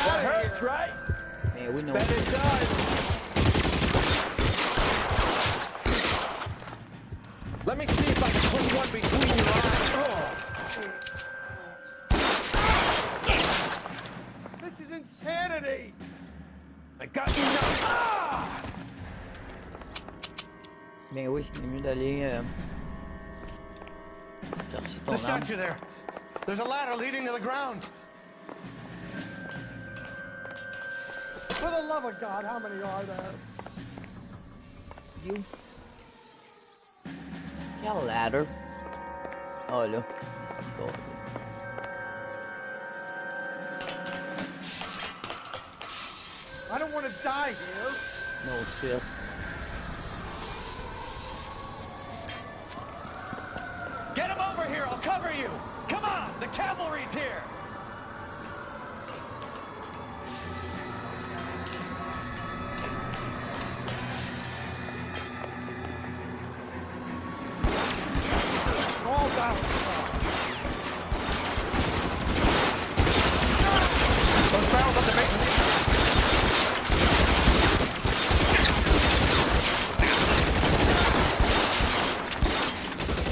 S22: That hurts, right?
S1: Ben oui, non.
S22: Bet it does.
S10: Let me see if I can put one between your eyes.
S4: This is insanity.
S10: I got you now.
S1: Ben oui, c'est mieux d'aller chercher ton
S4: The
S1: arme.
S4: statue there. There's a ladder leading to the ground. For the love of God, how many are there?
S1: You. Quelle ladder? Oh là.
S22: I don't want to die here.
S19: No shit.
S6: Get him over here, I'll cover you! Come on, the cavalry's here!
S22: All down.
S6: Those barrels up the base.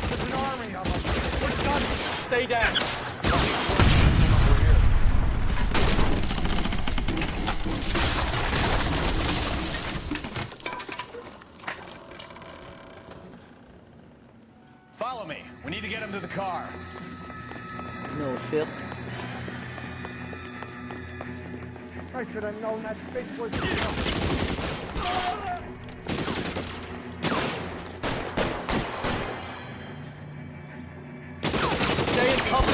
S22: There's an army of them. We're done.
S6: Stay down. Follow me. We need to get him to the car.
S19: No shit.
S22: I should have known that bitch was...
S6: Stay in cover.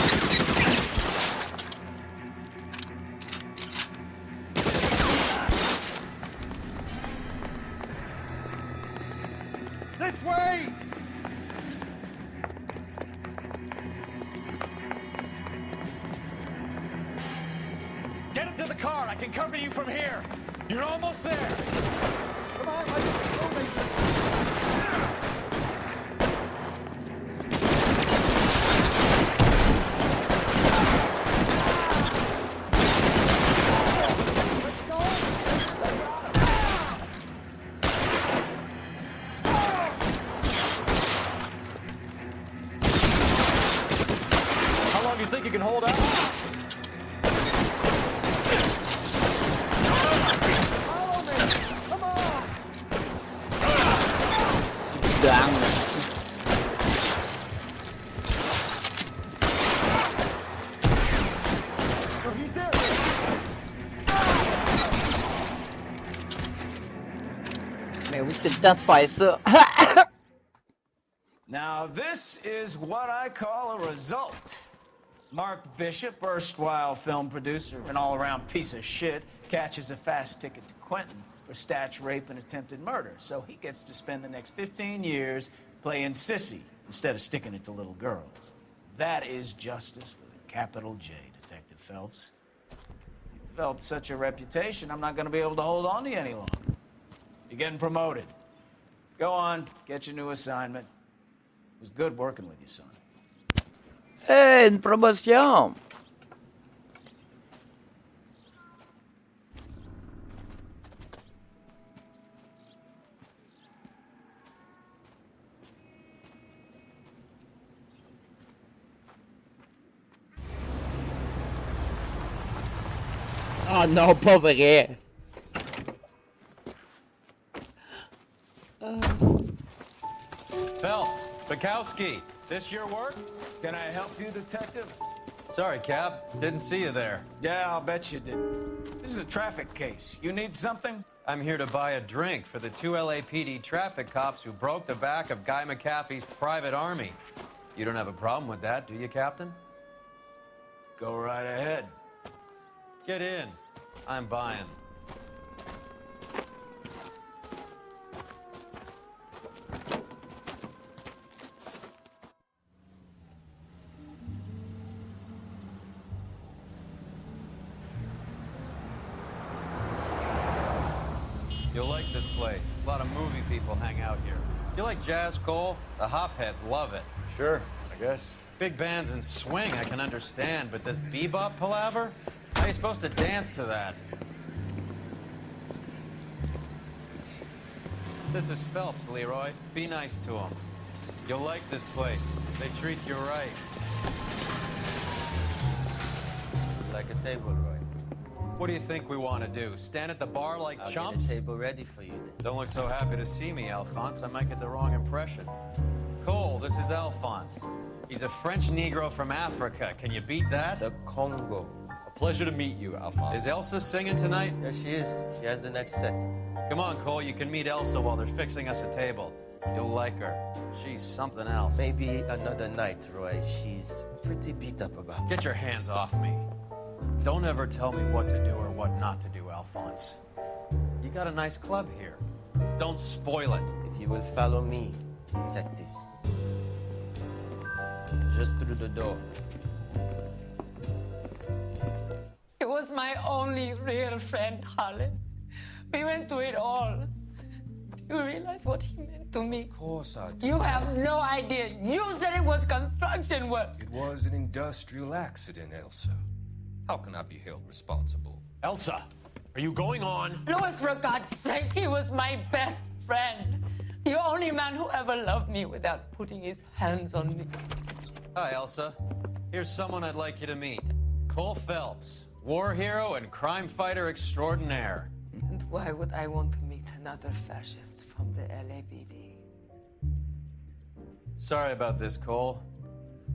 S22: This way!
S6: Get him to the car. I can cover you from here. You're almost there.
S22: Come on, let's go,
S6: How long do you think you can hold out?
S19: Down.
S22: he's there.
S1: Mais oui, c'est le temps de faire ça.
S2: Now, this is what I call a result. Mark Bishop, erstwhile film producer and all-around piece of shit, catches a fast ticket to Quentin for snatch, rape, and attempted murder. So he gets to spend the next 15 years playing sissy instead of sticking it to little girls. That is justice with a capital J, Detective Phelps. You developed such a reputation, I'm not going to be able to hold on to you any longer. You're getting promoted. Go on, get your new assignment. It was good working with you, son.
S1: Hey, une promotion! Oh non, pas vrai!
S6: Phelps, Bukowski, this your work?
S2: Can I help you, Detective?
S6: Sorry, Cap. Didn't see you there.
S2: Yeah, I'll bet you did. This is a traffic case. You need something?
S9: I'm here to buy a drink for the 2 LAPD traffic cops who broke the back of Guy McAfee's private army. You don't have a problem with that, do you, Captain?
S2: Go right ahead.
S9: Get in. I'm buying. You'll like this place. A lot of movie people hang out here. You like jazz, Cole? The hopheads love it.
S3: Sure, I guess.
S9: Big bands and swing I can understand, but this bebop palaver? How are you supposed to dance to that? This is Phelps, Leroy. Be nice to him. You'll like this place. They treat you right.
S12: Like a table, Roy.
S9: What do you think we want to do? Stand at the bar like chumps?
S12: Get a table ready for you then.
S9: Don't look so happy to see me, Alphonse. I might get the wrong impression. Cole, this is Alphonse. He's a French Negro from Africa. Can you beat that?
S12: The Congo.
S9: A pleasure to meet you, Alphonse. Is Elsa singing tonight?
S12: Yes, she is. She has the next set.
S9: Come on, Cole. You can meet Elsa while they're fixing us a table. You'll like her. She's something else.
S12: Maybe another night, Roy. She's pretty beat up about it.
S9: Get your hands off me. Don't ever tell me what to do or what not to do, Alphonse. You got a nice club here. Don't spoil it.
S12: If you will follow me, detectives. Just through the door.
S13: He was my only real friend, Harlan. We went through it all. Do you realize what he meant to me?
S10: Of course I do.
S13: You have no idea. You said it was construction work.
S10: It was an industrial accident, Elsa. How can I be held responsible?
S16: Elsa, are you going on?
S13: Louis, for God's sake, he was my best friend. The only man who ever loved me without putting his hands on me.
S9: Hi, Elsa. Here's someone I'd like you to meet. Cole Phelps, war hero and crime fighter extraordinaire.
S13: And why would I want to meet another fascist from the LAPD?
S9: Sorry about this, Cole.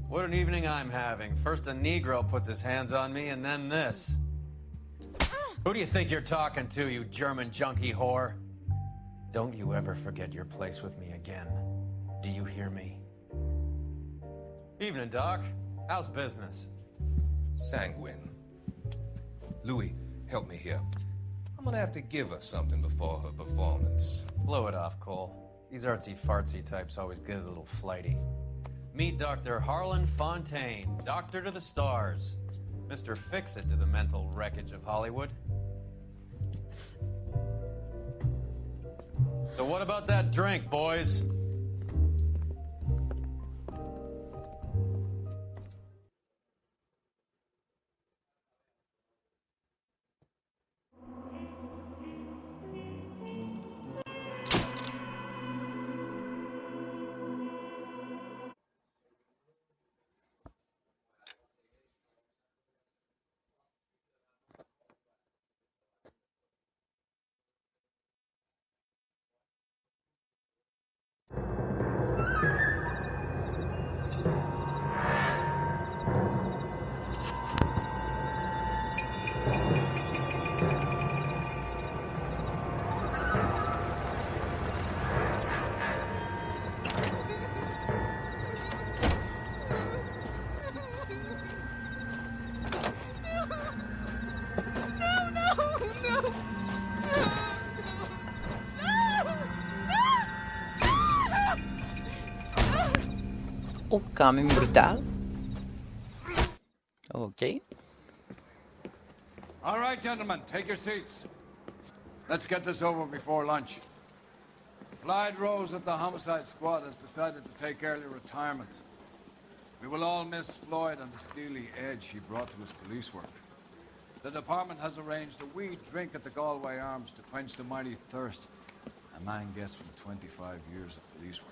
S9: What an evening I'm having. First a Negro puts his hands on me, and then this. Who do you think you're talking to, you German junkie whore? Don't you ever forget your place with me again. Do you hear me? Evening, Doc. How's business?
S10: Sanguine. Louis, help me here. I'm gonna have to give her something before her performance.
S9: Blow it off, Cole. These artsy-fartsy types always get a little flighty. Meet Dr. Harlan Fontaine, doctor to the stars. Mr. Fix-It to the mental wreckage of Hollywood. So what about that drink, boys?
S1: Oh, quand même brutal. Okay.
S23: All right, gentlemen, take your seats. Let's get this over before lunch. Floyd Rose of the Homicide Squad has decided to take early retirement. We will all miss Floyd and the steely edge he brought to his police work. The department has arranged a wee drink at the Galway Arms to quench the mighty thirst a man gets from 25 years of police work.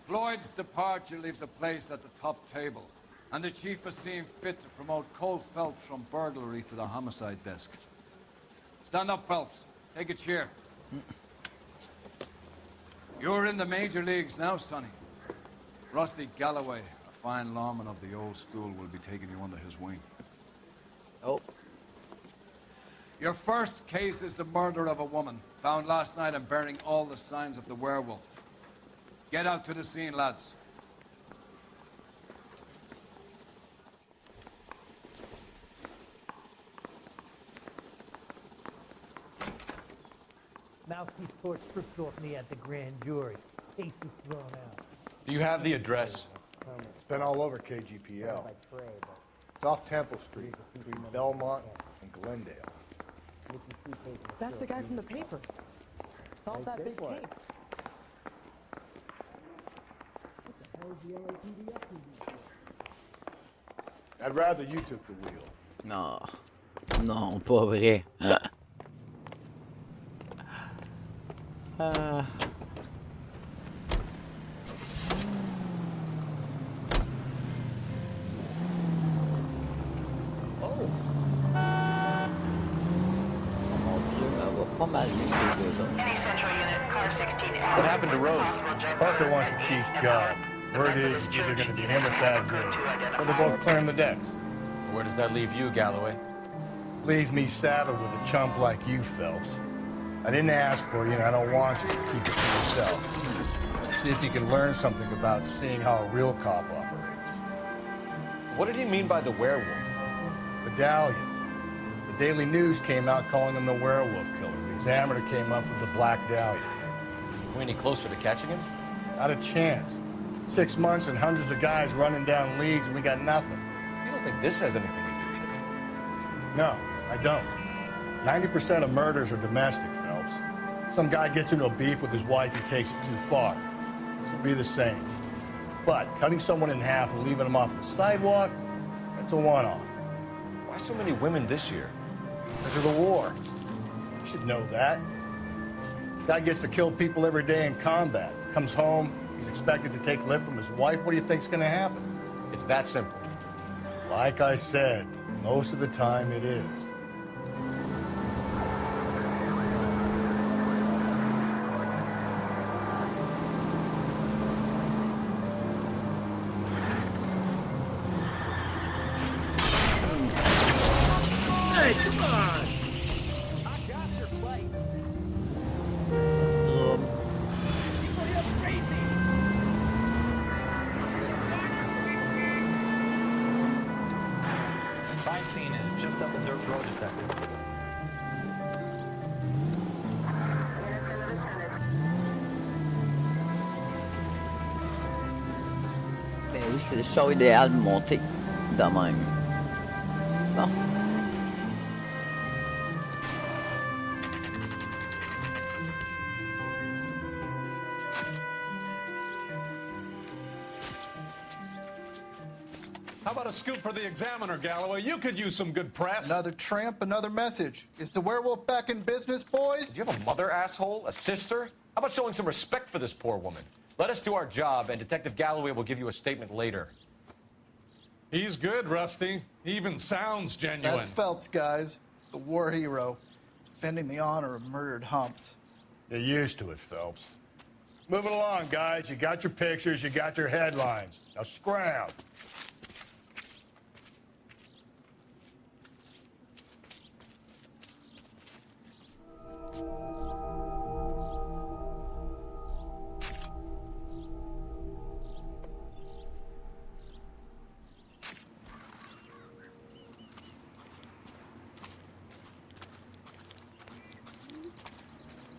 S23: Floyd's departure leaves a place at the top table, and the chief has seen fit to promote Cole Phelps from burglary to the homicide desk. Stand up, Phelps. Take a chair. You're in the major leagues now, Sonny. Rusty Galloway, a fine lawman of the old school, will be taking you under his wing.
S1: Oh.
S23: Your first case is the murder of a woman, found last night and bearing all the signs of the werewolf. Get out to the scene, lads.
S24: Mouthpiece torch stripped off me at the grand jury. Case is thrown out.
S22: Do you have the address?
S25: It's been all over KGPL. It's off Temple Street, between Belmont and Glendale.
S4: That's the guy from the papers. Solved that big case.
S25: I'd rather you took the wheel.
S1: Non. Non, pas vrai.
S25: What happened to Rose? Parker wants the chief's job. Word is it's either going to be him or Thad Green. So they're both clearing the decks.
S22: So where does that leave you, Galloway?
S25: Leaves me saddled with a chump like you, Phelps. I didn't ask for you, and I don't want you to keep it to yourself. See if you can learn something about seeing how a real cop operates.
S3: What did he mean by the werewolf?
S25: Medallion. The Daily News came out calling him the werewolf killer. The Examiner came up with the Black Dahlia.
S3: Are we any closer to catching him?
S25: Not a chance. 6 months and hundreds of guys running down leads, and we got nothing.
S3: You don't think this has anything to do with it?
S25: No, I don't. 90% of murders are domestic, Phelps. Some guy gets into a beef with his wife, he takes it too far. This will be the same. But cutting someone in half and leaving them off the sidewalk, that's a one-off.
S3: Why so many women this year?
S25: Because of the war. You should know that. Guy gets to kill people every day in combat. Comes home, he's expected to take lip from his wife. What do you think's gonna happen?
S3: It's that simple.
S25: Like I said, most of the time it is.
S24: Hey, come on!
S22: Crime scene is just up the dirt road, detective.
S1: Ben oui, c'est le show idéal de monter de même. Bon.
S16: How about a scoop for the Examiner, Galloway? You could use some good press.
S14: Another tramp, another message. Is the werewolf back in business, boys?
S3: Do you have a mother, asshole? A sister? How about showing some respect for this poor woman? Let us do our job, and Detective Galloway will give you a statement later.
S16: He's good, Rusty. He even sounds genuine.
S14: That's Phelps, guys. The war hero. Defending the honor of murdered humps.
S25: You're used to it, Phelps. Moving along, guys. You got your pictures, you got your headlines. Now scram.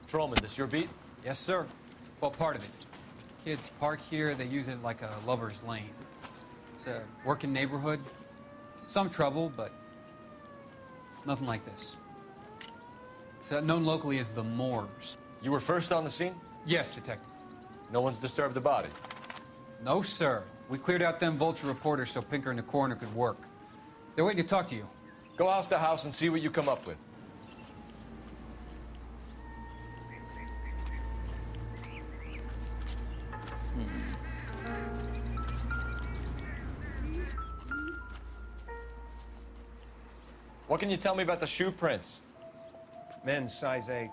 S3: Patrolman, this your beat?
S15: Yes, sir. Well, part of it. Kids park here, they use it like a lover's lane. It's a working neighborhood. Some trouble, but nothing like this. It's known locally as the Moors.
S3: You were first on the scene?
S15: Yes, detective.
S3: No one's disturbed the body?
S15: No, sir. We cleared out them vulture reporters so Pinker and the coroner could work. They're waiting to talk to you.
S3: Go house to house and see what you come up with. What can you tell me about the shoe prints?
S10: Men's size 8s.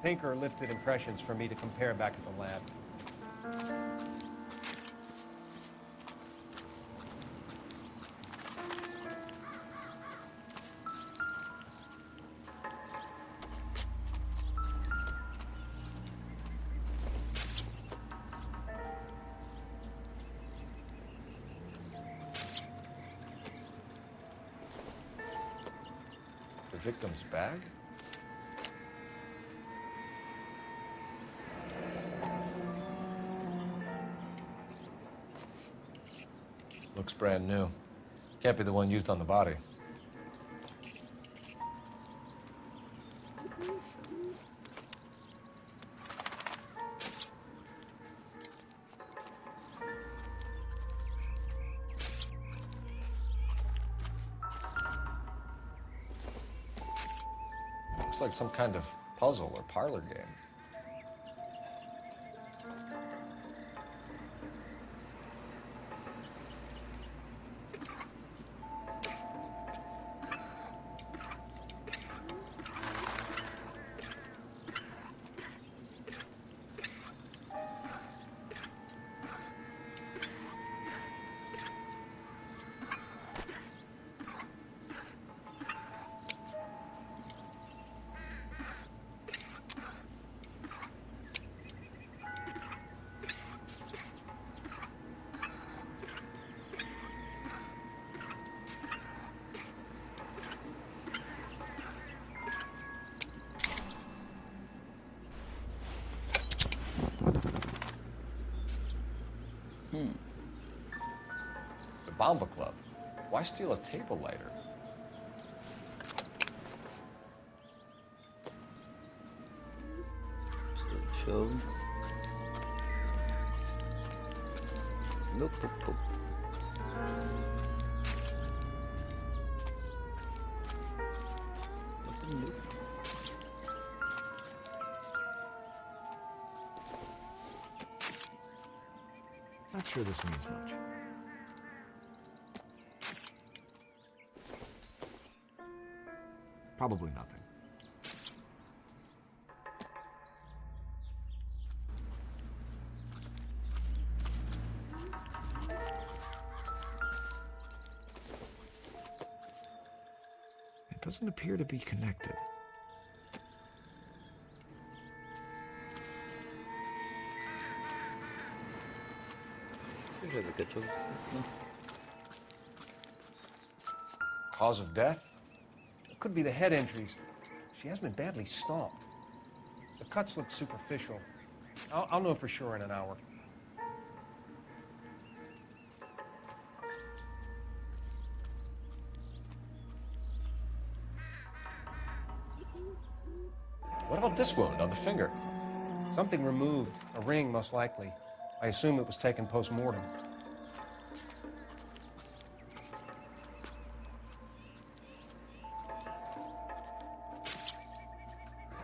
S10: Pinker lifted impressions for me to compare back at the lab.
S3: The victim's bag? Looks brand new. Can't be the one used on the body. Looks like some kind of puzzle or parlor game. Bomba Club. Why steal a table lighter?
S19: Show. Nope. Nope.
S17: Not sure this means much. Probably nothing. It doesn't appear to be connected.
S19: J'avais quelque chose. Non.
S3: Cause of death? It could be the head injuries. She has been badly stomped. The cuts look superficial. I'll know for sure in an hour. What about this wound on the finger? Something removed. A ring, most likely. I assume it was taken post-mortem.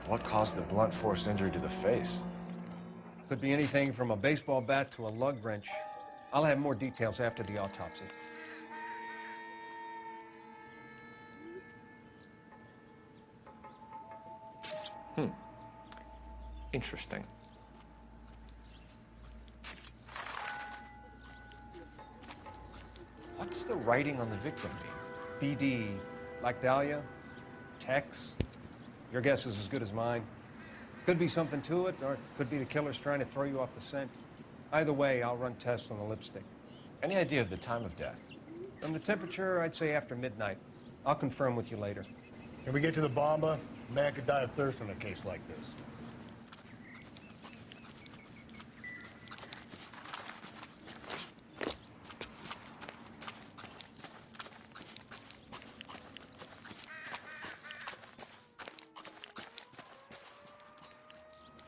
S3: What caused the blunt force injury to the face? Could be anything from a baseball bat to a lug wrench. I'll have more details after the autopsy. Interesting. What does the writing on the victim mean? BD, like Dahlia? Tex? Your guess is as good as mine. Could be something to it, or it could be the killer's trying to throw you off the scent. Either way, I'll run tests on the lipstick. Any idea of the time of death? From the temperature, I'd say after midnight. I'll confirm with you later.
S25: Can we get to the bomba? A man could die of thirst in a case like this.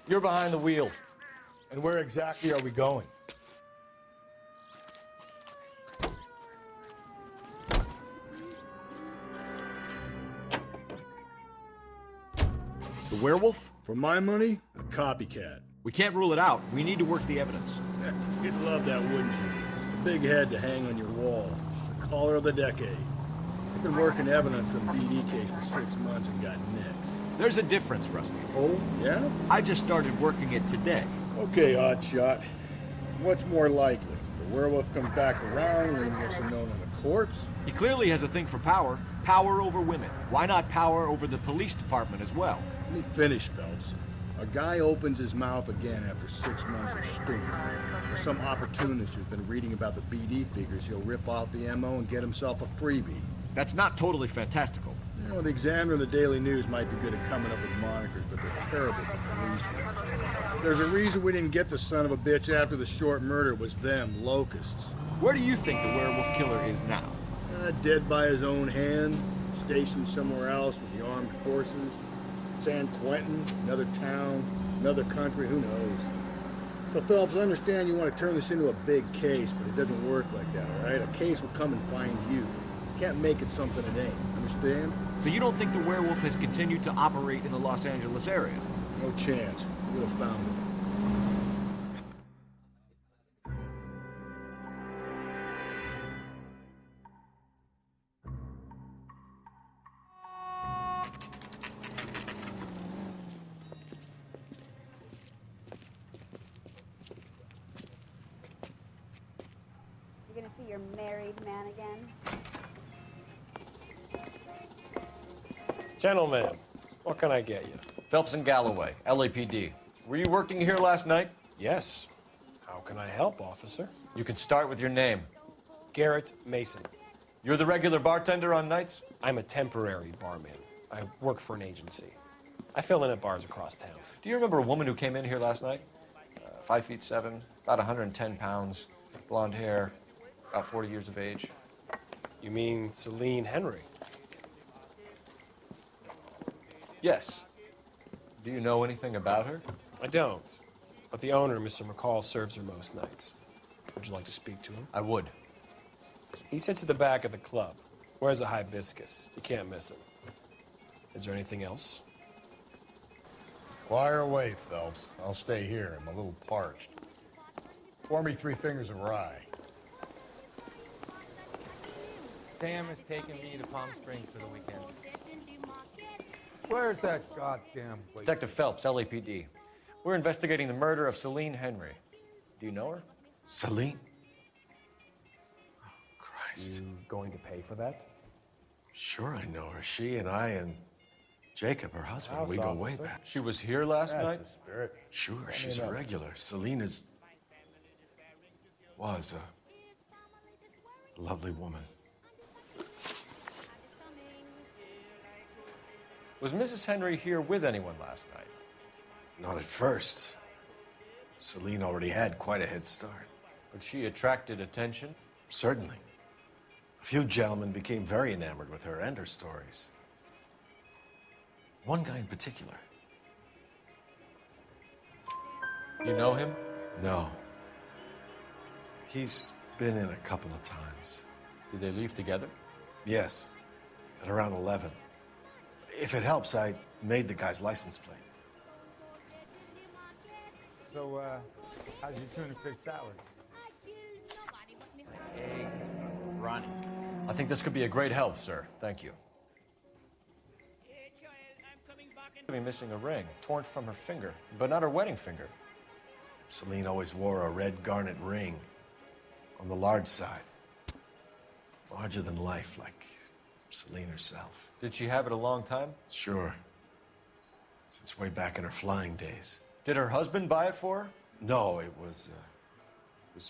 S3: You're behind the wheel.
S25: And where exactly are we going?
S17: The werewolf?
S25: For my money, a copycat.
S17: We can't rule it out. We need to work the evidence.
S25: You'd love that, wouldn't you? A big head to hang on your wall. The caller of the decade. I've been working evidence from BD case for 6 months and got nicked.
S17: There's a difference, Rusty.
S25: Oh, yeah?
S17: I just started working it today.
S25: Okay, oddshot. What's more likely? The werewolf comes back around, leaving us unknown on a corpse?
S17: He clearly has a thing for power. Power over women. Why not power over the police department as well?
S25: Let me finish, Phelps. A guy opens his mouth again after 6 months of stewing. There's some opportunist who's been reading about the BD figures. He'll rip off the MO and get himself a freebie.
S17: That's not totally fantastical.
S25: You know, the Examiner and the Daily News might be good at coming up with monikers, but they're terrible for police work. There's a reason we didn't get the son of a bitch after the short murder. Was them, locusts.
S17: Where do you think the werewolf killer is now?
S25: Dead by his own hand, stationed somewhere else with the armed forces. San Quentin, another town, another country, who knows? So, Phelps, I understand you want to turn this into a big case, but it doesn't work like that, all right? A case will come and find you. You can't make it something it ain't, understand?
S17: So you don't think the werewolf has continued to operate in the Los Angeles area?
S25: No chance. We would have found him.
S7: You're gonna see your married man again?
S3: Gentlemen, what can I get you? Phelps and Galloway, LAPD. Were you working here last night?
S8: Yes. How can I help, officer?
S3: You can start with your name.
S8: Garrett Mason.
S3: You're the regular bartender on nights?
S8: I'm a temporary barman. I work for an agency. I fill in at bars across town.
S3: Do you remember a woman who came in here last night? 5'7", about 110 pounds, blonde hair, about 40 years of age.
S8: You mean Celine Henry?
S3: Yes. Do you know anything about her?
S8: I don't. But the owner, Mr. McCall, serves her most nights. Would you like to speak to him?
S3: I would.
S8: He sits at the back of the club. Wears a hibiscus. You can't miss him. Is there anything else?
S25: Fire away, Phelps. I'll stay here. I'm a little parched. Pour me 3 fingers of rye.
S22: Sam is taking me to Palm Springs for the weekend.
S17: Where's that goddamn place?
S3: Detective Phelps, LAPD. We're investigating the murder of Celine Henry. Do you know her?
S5: Celine? Oh, Christ.
S8: You going to pay for that?
S5: Sure I know her. She and I and Jacob, her husband, we go way back.
S3: She was here last night?
S5: Sure, she's a regular. Celine was a lovely woman.
S3: Was Mrs. Henry here with anyone last night?
S5: Not at first. Celine already had quite a head start.
S3: But she attracted attention?
S5: Certainly. A few gentlemen became very enamored with her and her stories. One guy in particular.
S3: You know him?
S5: No. He's been in a couple of times.
S3: Did they leave together?
S5: Yes, at around 11. If it helps, I made the guy's license plate.
S22: So, how's your tuna fish salad?
S9: Eggs running.
S3: I think this could be a great help, sir. Thank you. Be missing a ring, torn from her finger, but not her wedding finger.
S5: Celine always wore a red garnet ring on the large side. Larger than life, like Celine herself.
S3: Did she have it a long time?
S5: Sure. Since way back in her flying days.
S3: Did her husband buy it for her?
S5: No, it was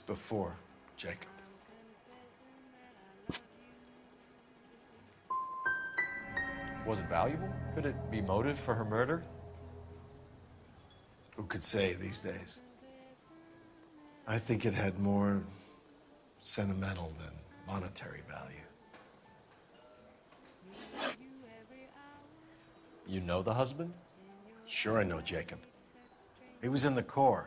S5: before Jacob.
S3: Was it valuable? Could it be motive for her murder?
S5: Who could say these days? I think it had more sentimental than monetary value.
S3: You know the husband?
S5: Sure I know Jacob. He was in the Corps.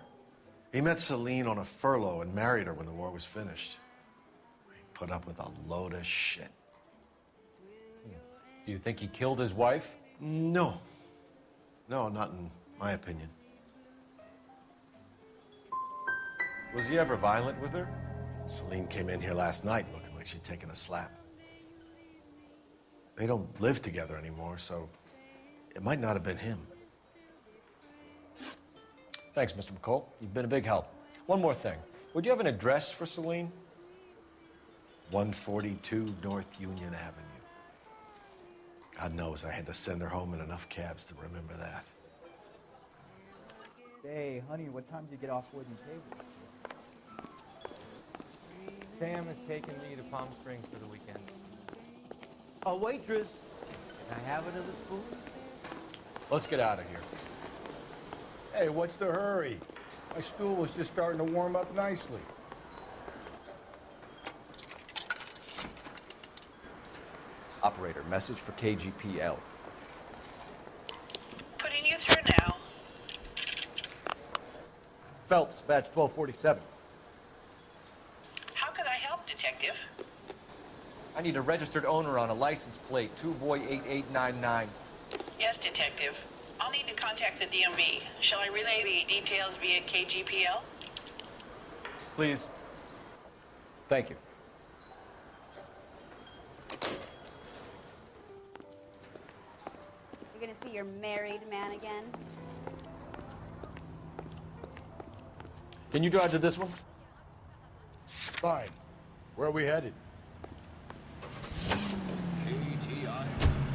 S5: He met Celine on a furlough and married her when the war was finished. He put up with a load of shit.
S3: Do you think he killed his wife?
S5: No. No, not in my opinion.
S3: Was he ever violent with her?
S5: Celine came in here last night looking like she'd taken a slap. They don't live together anymore, so it might not have been him.
S3: Thanks, Mr. McCall. You've been a big help. One more thing. Would you have an address for Celine?
S5: 142 North Union Avenue. God knows I had to send her home in enough cabs to remember that.
S11: Hey, honey, what time did you get off wooden table?
S22: Sam is taking me to Palm Springs for the weekend.
S24: A waitress. Can I have another spoon?
S3: Let's get out of here.
S25: Hey, what's the hurry? My stool was just starting to warm up nicely.
S3: Operator, message for KGPL.
S13: Putting you through now.
S17: Phelps, badge 1247.
S13: How can I help, Detective?
S3: I need a registered owner on a license plate, 2boy8899.
S13: Yes, Detective. I'll need to contact the DMV. Shall I relay the details via KGPL?
S3: Please. Thank you.
S7: You're gonna see your married man again?
S3: Can you drive to this one?
S25: Fine. Where are we headed?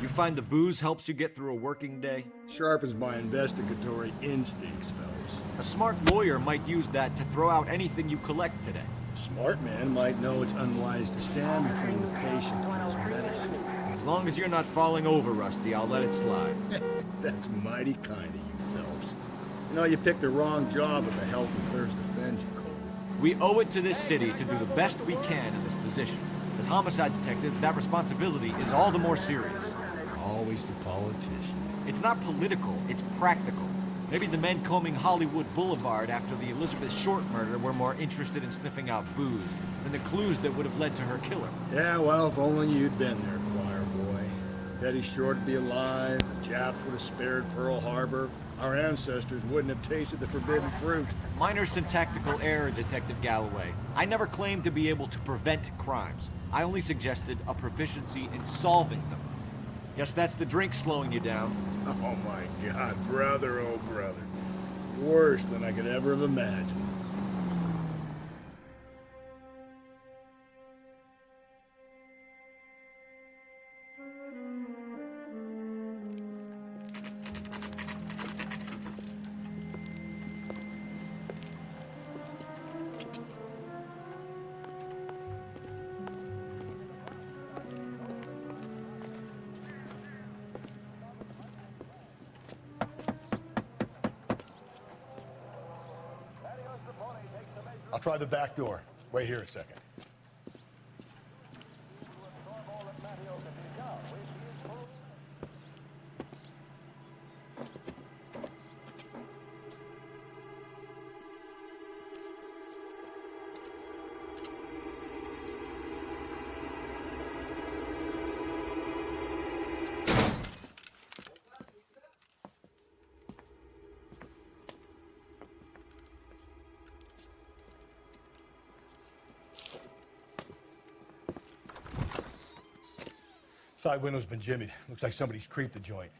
S17: You find the booze helps you get through a working day?
S25: Sharpens my investigatory instincts, Phelps.
S17: A smart lawyer might use that to throw out anything you collect today.
S25: A smart man might know it's unwise to stand between the patient and his medicine.
S17: As long as you're not falling over, Rusty, I'll let it slide.
S25: That's mighty kind of you, Phelps. You know, you picked the wrong job if the health and thirst offends you, Cole.
S17: We owe it to this city to do the best we can in this position. As homicide detectives, that responsibility is all the more serious.
S25: Always the politician.
S17: It's not political, it's practical. Maybe the men combing Hollywood Boulevard after the Elizabeth Short murder were more interested in sniffing out booze than the clues that would have led to her killer.
S25: Yeah, well, if only you'd been there, choir boy. Betty Short would be alive, the Japs would have spared Pearl Harbor, our ancestors wouldn't have tasted the forbidden fruit.
S17: Minor syntactical error, Detective Galloway. I never claimed to be able to prevent crimes. I only suggested a proficiency in solving them. Guess that's the drink slowing you down.
S25: Oh my God, brother, oh brother. Worse than I could ever have imagined. I'll try the back door. Wait here a second. Side window's been jimmied. Looks like somebody's creeped the joint.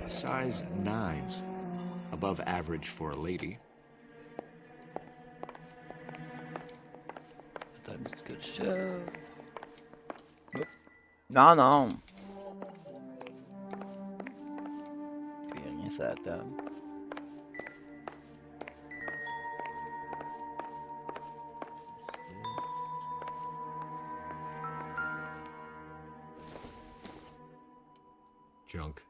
S17: Size 9s. Above average for a lady.
S19: It's good show. Nope. Non, non. Il n'y a rien sur la table.
S17: Junk.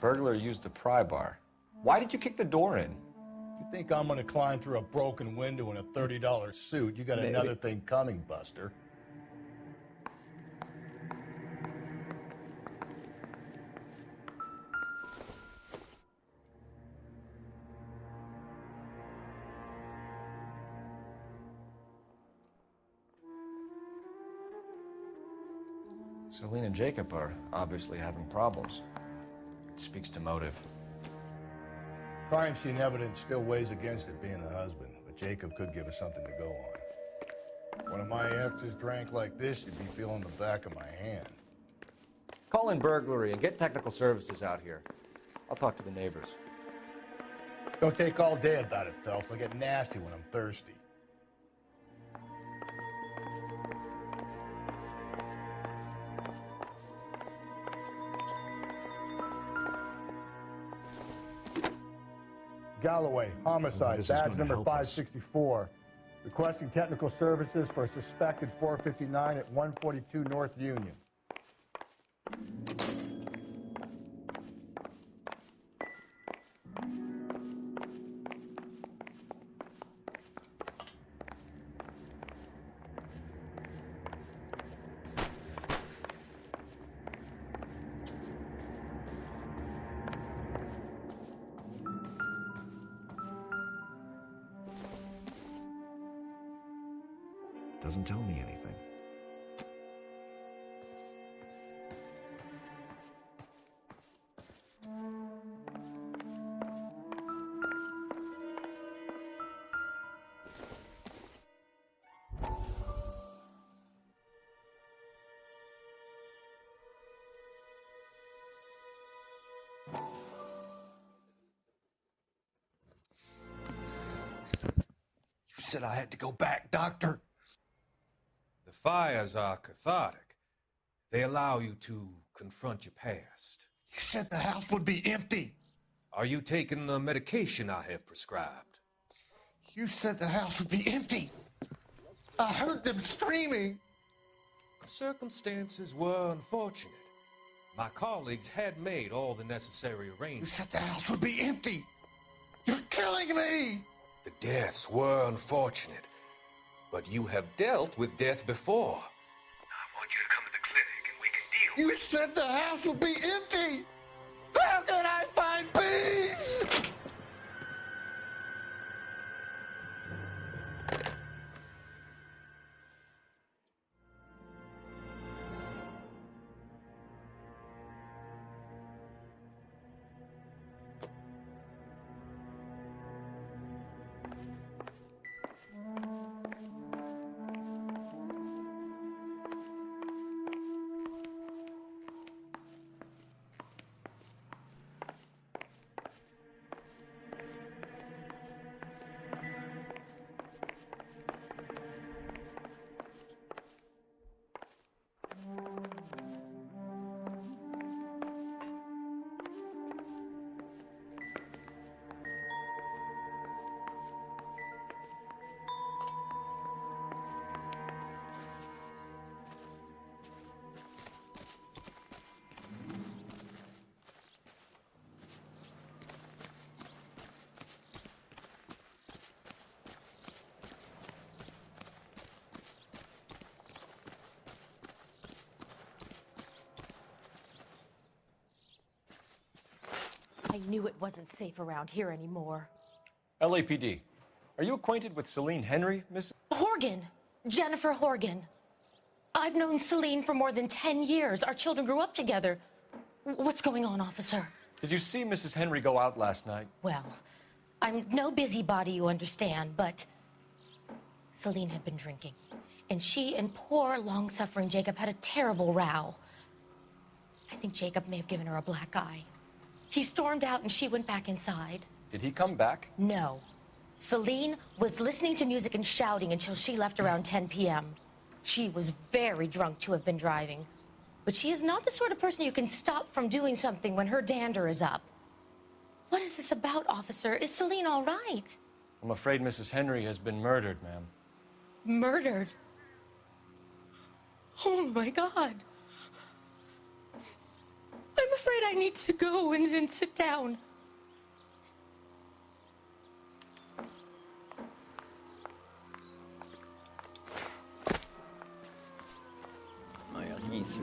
S2: Burglar used a pry bar. Why did you kick the door in?
S25: You think I'm gonna climb through a broken window in a $30 suit? You got another thing coming, Buster.
S2: Celine and Jacob are obviously having problems. It speaks to motive.
S25: Crime scene evidence still weighs against it being the husband, but Jacob could give us something to go on. One of my exes drank like this, you'd be feeling the back of my hand.
S2: Call in burglary and get technical services out here. I'll talk to the neighbors.
S25: Don't take all day about it, Phelps. I'll get nasty when I'm thirsty. Galloway, homicide, badge number 564. Requesting technical services for a suspected 459 at 142 North Union.
S17: Doesn't tell me anything.
S25: said I had to go back, Doctor.
S10: The fires are cathartic. They allow you to confront your past.
S25: You said the house would be empty.
S10: Are you taking the medication I have prescribed?
S25: You said the house would be empty. I heard them screaming.
S10: Circumstances were unfortunate. My colleagues had made all the necessary
S25: You
S10: arrangements.
S25: said the house would be empty. You're killing me.
S10: The deaths were unfortunate, but you have dealt with death before. I want you to come to the clinic and we can deal.
S25: You said the house would be empty. How can I find peace?
S6: I knew it wasn't safe around here anymore.
S12: LAPD. Are you acquainted with Celine Henry, Miss?
S6: Horgan! Jennifer Horgan. I've known Celine for more than 10 years. Our children grew up together. What's going on, officer?
S12: Did you see Mrs. Henry go out last night?
S6: Well, I'm no busybody, you understand, but Celine had been drinking. And she and poor, long-suffering Jacob had a terrible row. I think Jacob may have given her a black eye. He stormed out and she went back inside.
S12: Did he come back?
S6: No. Celine was listening to music and shouting until she left around 10 p.m. She was very drunk to have been driving. But she is not the sort of person you can stop from doing something when her dander is up. What is this about, officer? Is Celine all right?
S12: I'm afraid Mrs. Henry has been murdered, ma'am.
S6: Murdered? Oh, my God. I'm afraid I need to go and sit down.
S19: Non, y a rien ici.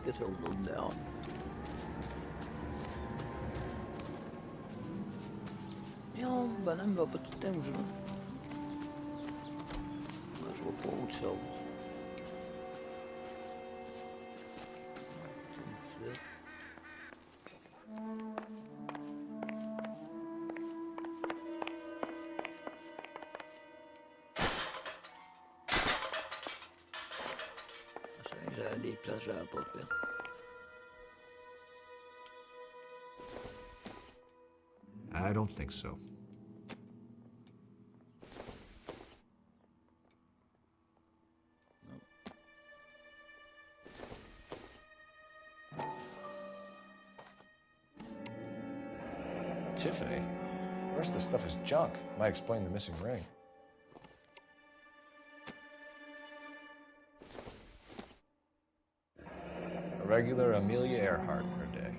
S19: Quelque chose d'autre dehors. Non, le bonhomme va pas tout le temps où je vais. Moi, je vais pour autre chose. Tourne ici. J'avais des places que j'avais pas faites.
S5: I don't think so.
S2: Tiffany? The rest of the stuff is junk. Might explain the missing ring. A regular Amelia Earhart per day.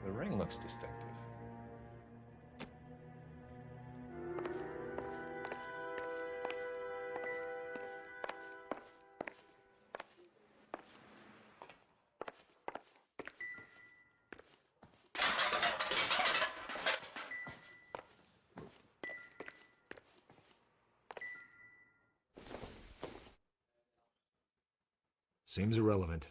S2: The ring looks distinctive. Seems irrelevant.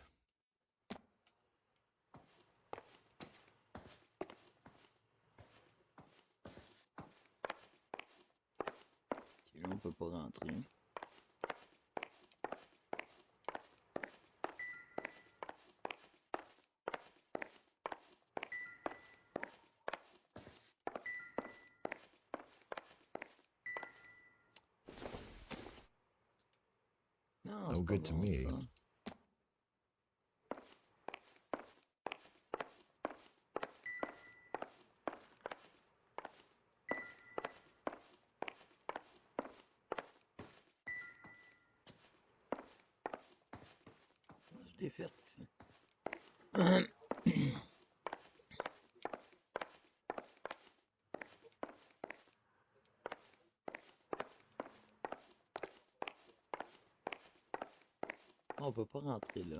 S19: On peut pas rentrer.
S2: No good to me.
S19: Je l'ai fait ici. On peut pas rentrer là.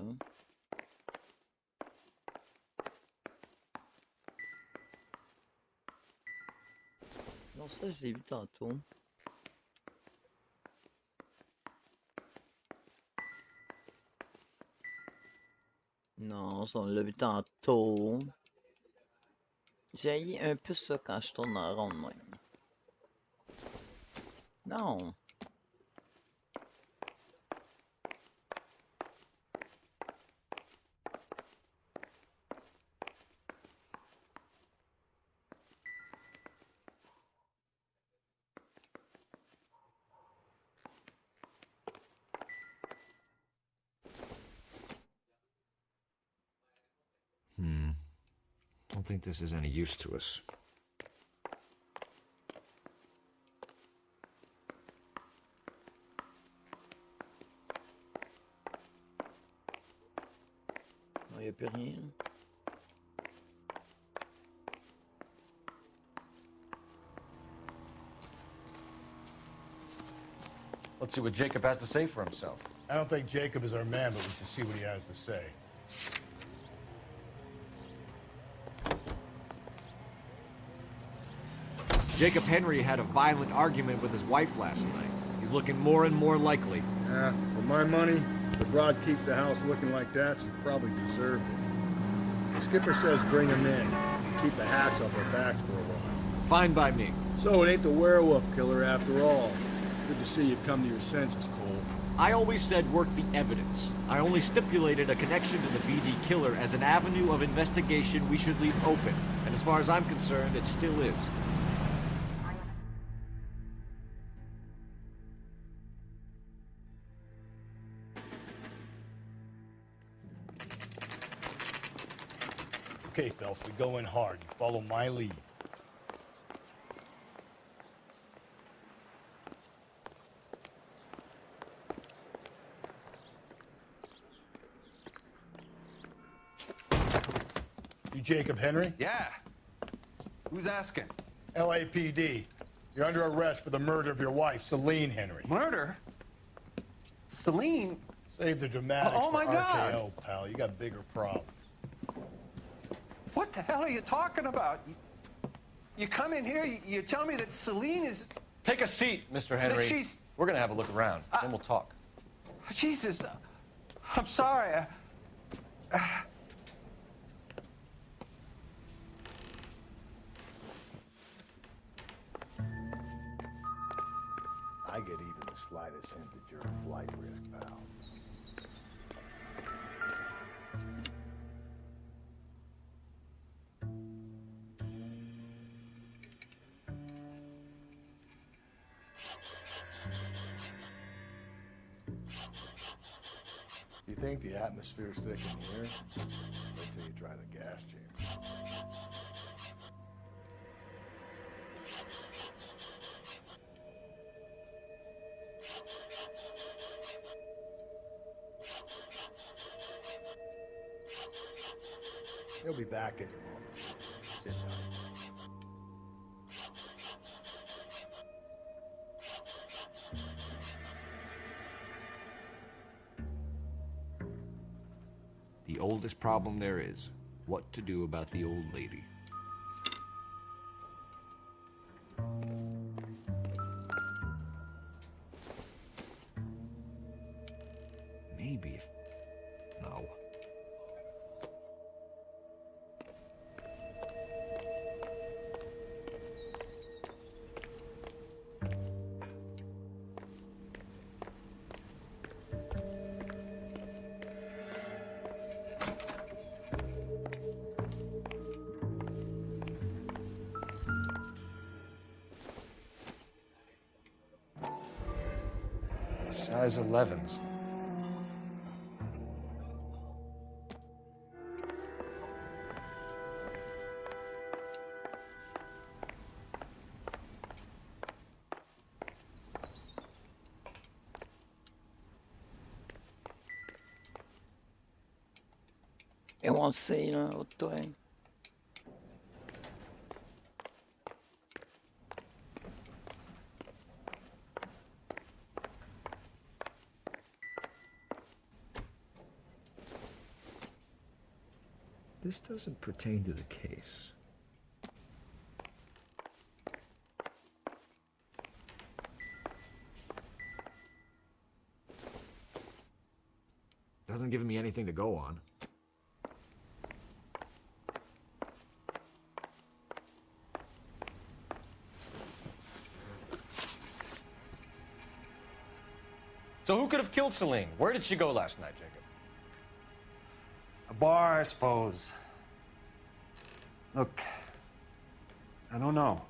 S19: Non, ça, je l'ai vu tantôt. Non, ça, on l'a vu tantôt. J'ai un peu ça quand je tourne en rond de même. Non.
S2: Don't think this is any use to us.
S19: Non, il n'y a plus rien.
S2: Let's see what Jacob has to say for himself.
S25: I don't think Jacob is our man, but we should see what he has to say.
S17: Jacob Henry had a violent argument with his wife last night. He's looking more and more likely.
S25: Yeah, for my money, the broad keeps the house looking like that, she probably deserved it. The skipper says bring him in. Keep the hats off our backs for a while.
S17: Fine by me.
S25: So it ain't the werewolf killer after all. Good to see you've come to your senses, Cole.
S17: I always said work the evidence. I only stipulated a connection to the BD killer as an avenue of investigation we should leave open. And as far as I'm concerned, it still is.
S25: Okay, Phelps, we go in hard. You follow my lead. You Jacob Henry?
S16: Yeah. Who's asking?
S25: LAPD. You're under arrest for the murder of your wife, Celine Henry.
S16: Murder? Celine?
S25: Save the dramatics
S16: Oh, my
S25: for
S16: God.
S25: RKO, pal. You got bigger problems.
S16: What the hell are you talking about? You come in here, you tell me that Celine is...
S2: Take a seat, Mr. Henry.
S16: she's-
S2: We're gonna have a look around, then we'll talk.
S16: Jesus, I'm sorry.
S25: I get even the slightest hint that you're a flight risk, pal. You think the atmosphere's thick in here? Wait till you try the gas chamber. He'll be back in a moment. Sit down.
S17: The oldest problem there is, what to do about the old lady. Maybe if... No.
S2: Size 11s.
S19: Et on le sait, là, toi.
S4: This doesn't pertain to the case.
S17: Doesn't give me anything to go on.
S12: So who could have killed Celine? Where did she go last night, Jacob?
S3: A bar, I suppose. Look, I don't know.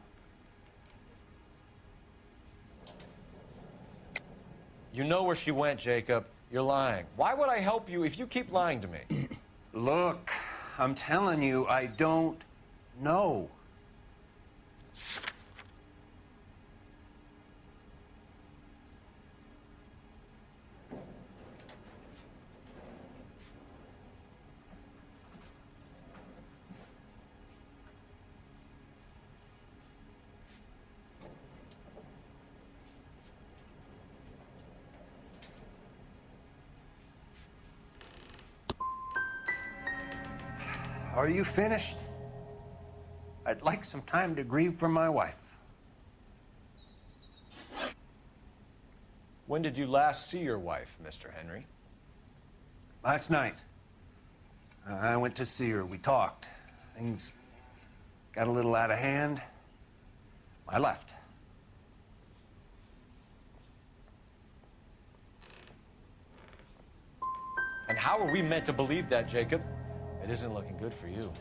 S12: You know where she went, Jacob. You're lying. Why would I help you if you keep lying to me?
S3: Look, I'm telling you, I don't know. Are you finished? I'd like some time to grieve for my wife.
S12: When did you last see your wife, Mr. Henry?
S3: Last night. I went to see her. We talked. Things got a little out of hand. I left.
S12: And how are we meant to believe that, Jacob? It isn't looking good for you.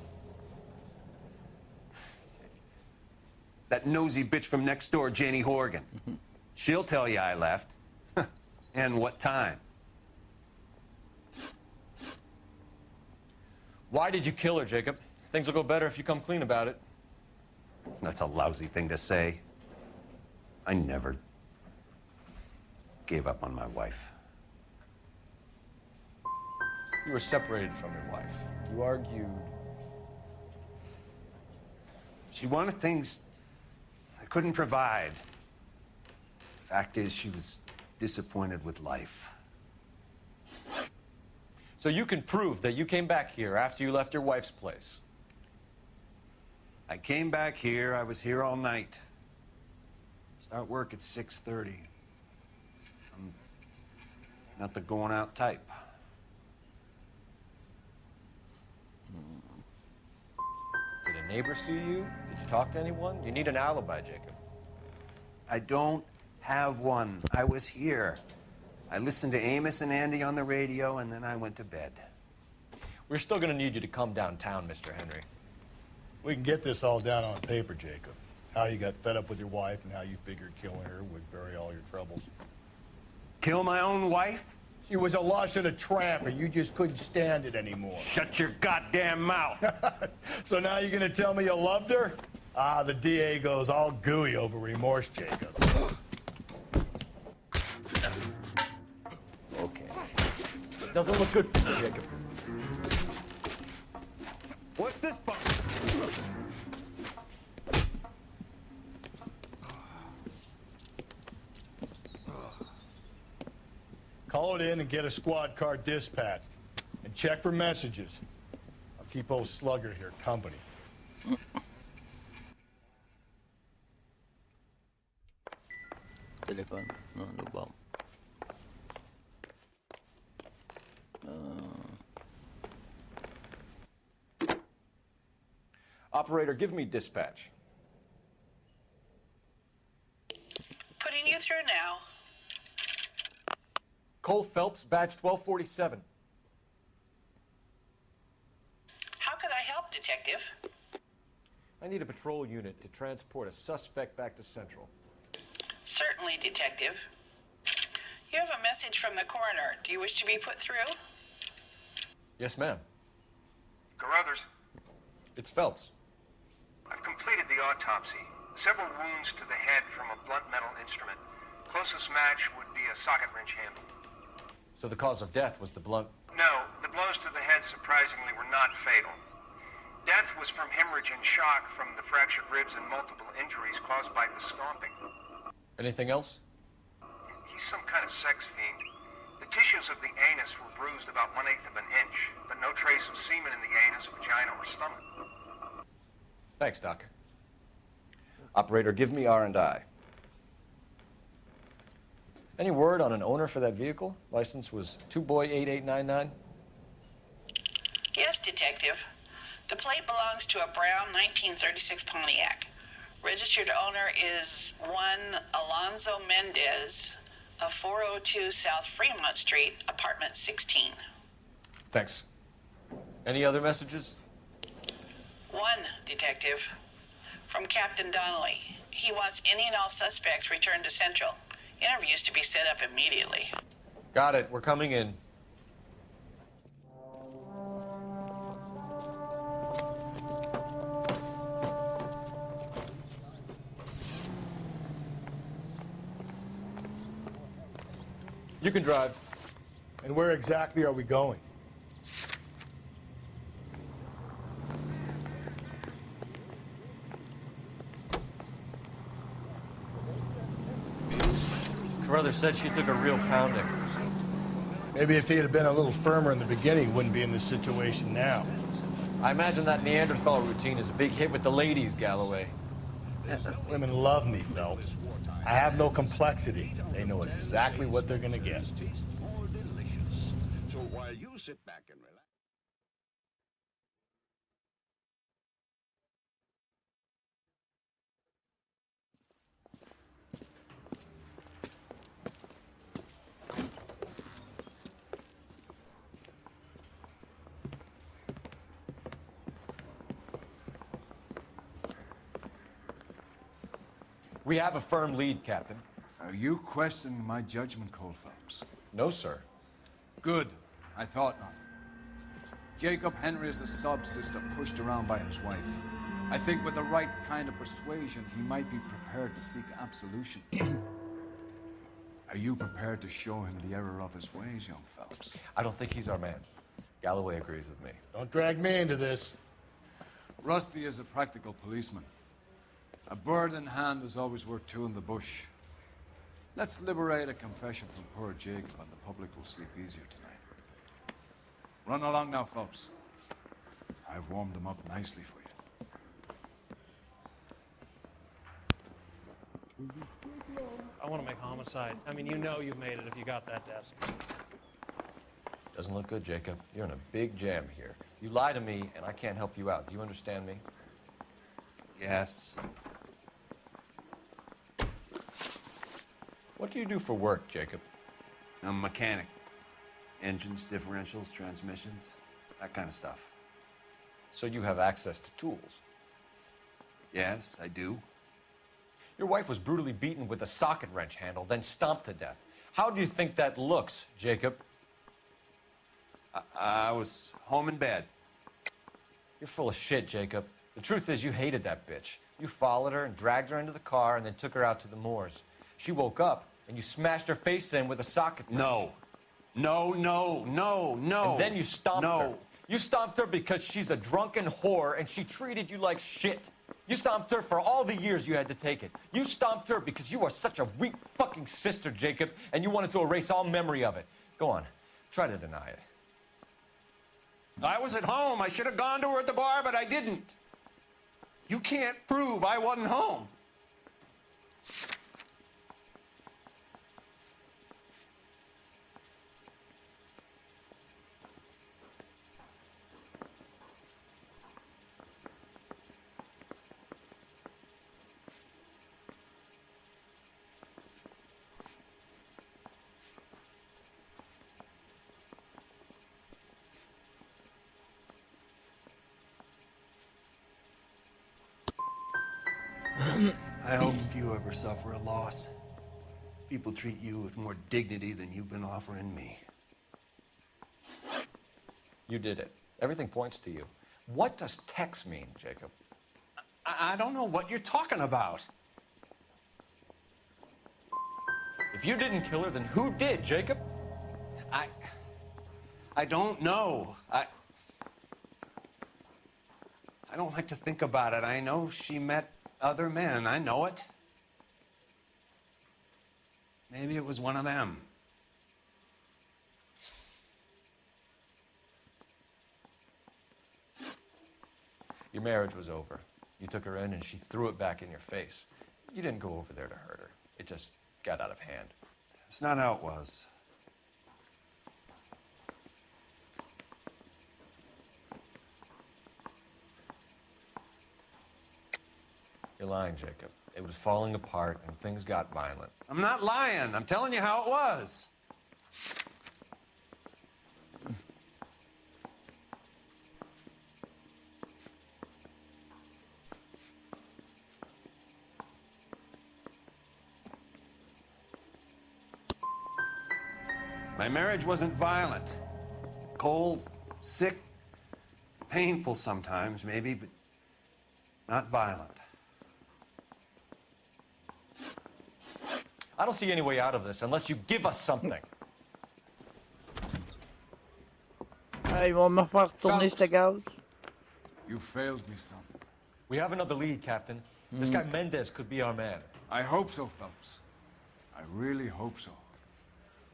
S3: That nosy bitch from next door, Janie Horgan. She'll tell you I left. And what time.
S12: Why did you kill her, Jacob? Things will go better if you come clean about it.
S3: That's a lousy thing to say. I never gave up on my wife.
S12: You were separated from your wife. You argued.
S3: She wanted things I couldn't provide. Fact is, she was disappointed with life.
S12: So you can prove that you came back here after you left your wife's place.
S3: I came back here. I was here all night. Start work at 6:30. I'm not the going out type.
S12: Did a neighbor see you? Did you talk to anyone? You need an alibi, Jacob.
S3: I don't have one. I was here. I listened to Amos and Andy on the radio, and then I went to bed.
S12: We're still going to need you to come downtown, Mr. Henry.
S25: We can get this all down on paper, Jacob. How you got fed up with your wife and how you figured killing her would bury all your troubles.
S3: Kill my own wife?
S25: She was a lush and a tramp, and you just couldn't stand it anymore.
S3: Shut your goddamn mouth.
S25: So now you're going to tell me you loved her? Ah, the DA goes all gooey over remorse, Jacob.
S12: Okay. It doesn't look good for you, Jacob.
S3: What's this button?
S25: Call it in and get a squad car dispatched. And check for messages. I'll keep old Slugger here company.
S19: Téléphone. Non, le bord.
S12: Operator, give me dispatch.
S18: Putting you through now.
S12: Cole Phelps, badge 1247.
S18: How could I help, Detective?
S12: I need a patrol unit to transport a suspect back to Central.
S18: Certainly, Detective. You have a message from the coroner. Do you wish to be put through?
S12: Yes, ma'am.
S20: Carruthers,
S12: It's Phelps.
S20: I've completed the autopsy. Several wounds to the head from a blunt metal instrument. Closest match would be a socket wrench handle.
S12: So the cause of death was the blunt.
S20: No, the blows to the head had surprisingly were not fatal. Death was from hemorrhage and shock from the fractured ribs and multiple injuries caused by the stomping.
S2: Anything else?
S20: He's some kind of sex fiend. The tissues of the anus were bruised about 1/8 of an inch, but no trace of semen in the anus, vagina, or stomach.
S2: Thanks, Doc. Operator, give me R&I. Any word on an owner for that vehicle? License was 2boy8899.
S18: Yes, Detective. The plate belongs to a brown 1936 Pontiac. Registered owner is one Alonzo Mendez of 402 South Fremont Street, apartment 16.
S2: Thanks. Any other messages?
S18: One, Detective. From Captain Donnelly. He wants any and all suspects returned to Central. Interviews to be set up immediately.
S2: Got it. We're coming in. You can drive.
S25: And where exactly are we going?
S2: Carruthers said she took a real pounding.
S25: Maybe if he had been a little firmer in the beginning, he wouldn't be in this situation now.
S2: I imagine that Neanderthal routine is a big hit with the ladies, Galloway.
S25: Women love me, Phelps. I have no complexity. They know exactly what they're gonna get.
S1: More delicious. So while you sit back and relax.
S2: We have a firm lead, Captain.
S14: Are you questioning my judgment call, Phelps?
S2: No, sir.
S14: Good. I thought not. Jacob Henry is a sub-sister pushed around by his wife. I think with the right kind of persuasion, he might be prepared to seek absolution. Are you prepared to show him the error of his ways, young Phelps?
S2: I don't think he's our man. Galloway agrees with me.
S25: Don't drag me into this.
S14: Rusty is a practical policeman. A bird in hand is always worth two in the bush. Let's liberate a confession from poor Jacob, and the public will sleep easier tonight. Run along now, Phelps. I've warmed them up nicely for you.
S15: I want to make homicide. I mean, you know you've made it if you got that desk.
S2: Doesn't look good, Jacob. You're in a big jam here. You lie to me, and I can't help you out. Do you understand me?
S9: Yes.
S2: What do you do for work, Jacob?
S9: I'm a mechanic. Engines, differentials, transmissions, that kind of stuff.
S2: So you have access to tools?
S9: Yes, I do.
S2: Your wife was brutally beaten with a socket wrench handle, then stomped to death. How do you think that looks, Jacob?
S9: I was home in bed.
S2: You're full of shit, Jacob. The truth is you hated that bitch. You followed her and dragged her into the car and then took her out to the moors. She woke up and you smashed her face in with a socket wrench.
S9: No. No.
S2: And then you stomped her. You stomped her because she's a drunken whore and she treated you like shit. You stomped her for all the years you had to take it. You stomped her because you are such a weak fucking sister, Jacob, and you wanted to erase all memory of it. Go on. Try to deny it.
S9: I was at home. I should have gone to her at the bar, but I didn't. You can't prove I wasn't home.
S21: I hope if you ever suffer a loss, people treat you with more dignity than you've been offering me.
S2: You did it. Everything points to you. What does Tex mean, Jacob?
S9: I don't know what you're talking about.
S2: If you didn't kill her, then who did, Jacob?
S9: I don't know.
S20: I don't like to think about it. I know she met other men. I know it. Maybe it was one of them.
S2: Your marriage was over. You took her in and she threw it back in your face. You didn't go over there to hurt her. It just got out of hand.
S20: It's not how it was.
S2: You're lying, Jacob. It was falling apart and things got violent.
S20: I'm not lying. I'm telling you how it was. My marriage wasn't violent. Cold, sick, painful sometimes, maybe, but not violent.
S2: I don't see any way out of this unless you give us something.
S19: Ils vont me faire tourner ce gaz.
S14: You failed me, son.
S2: We have another lead, Captain. This guy Mendez could be our man.
S14: I hope so, Phelps. I really hope so.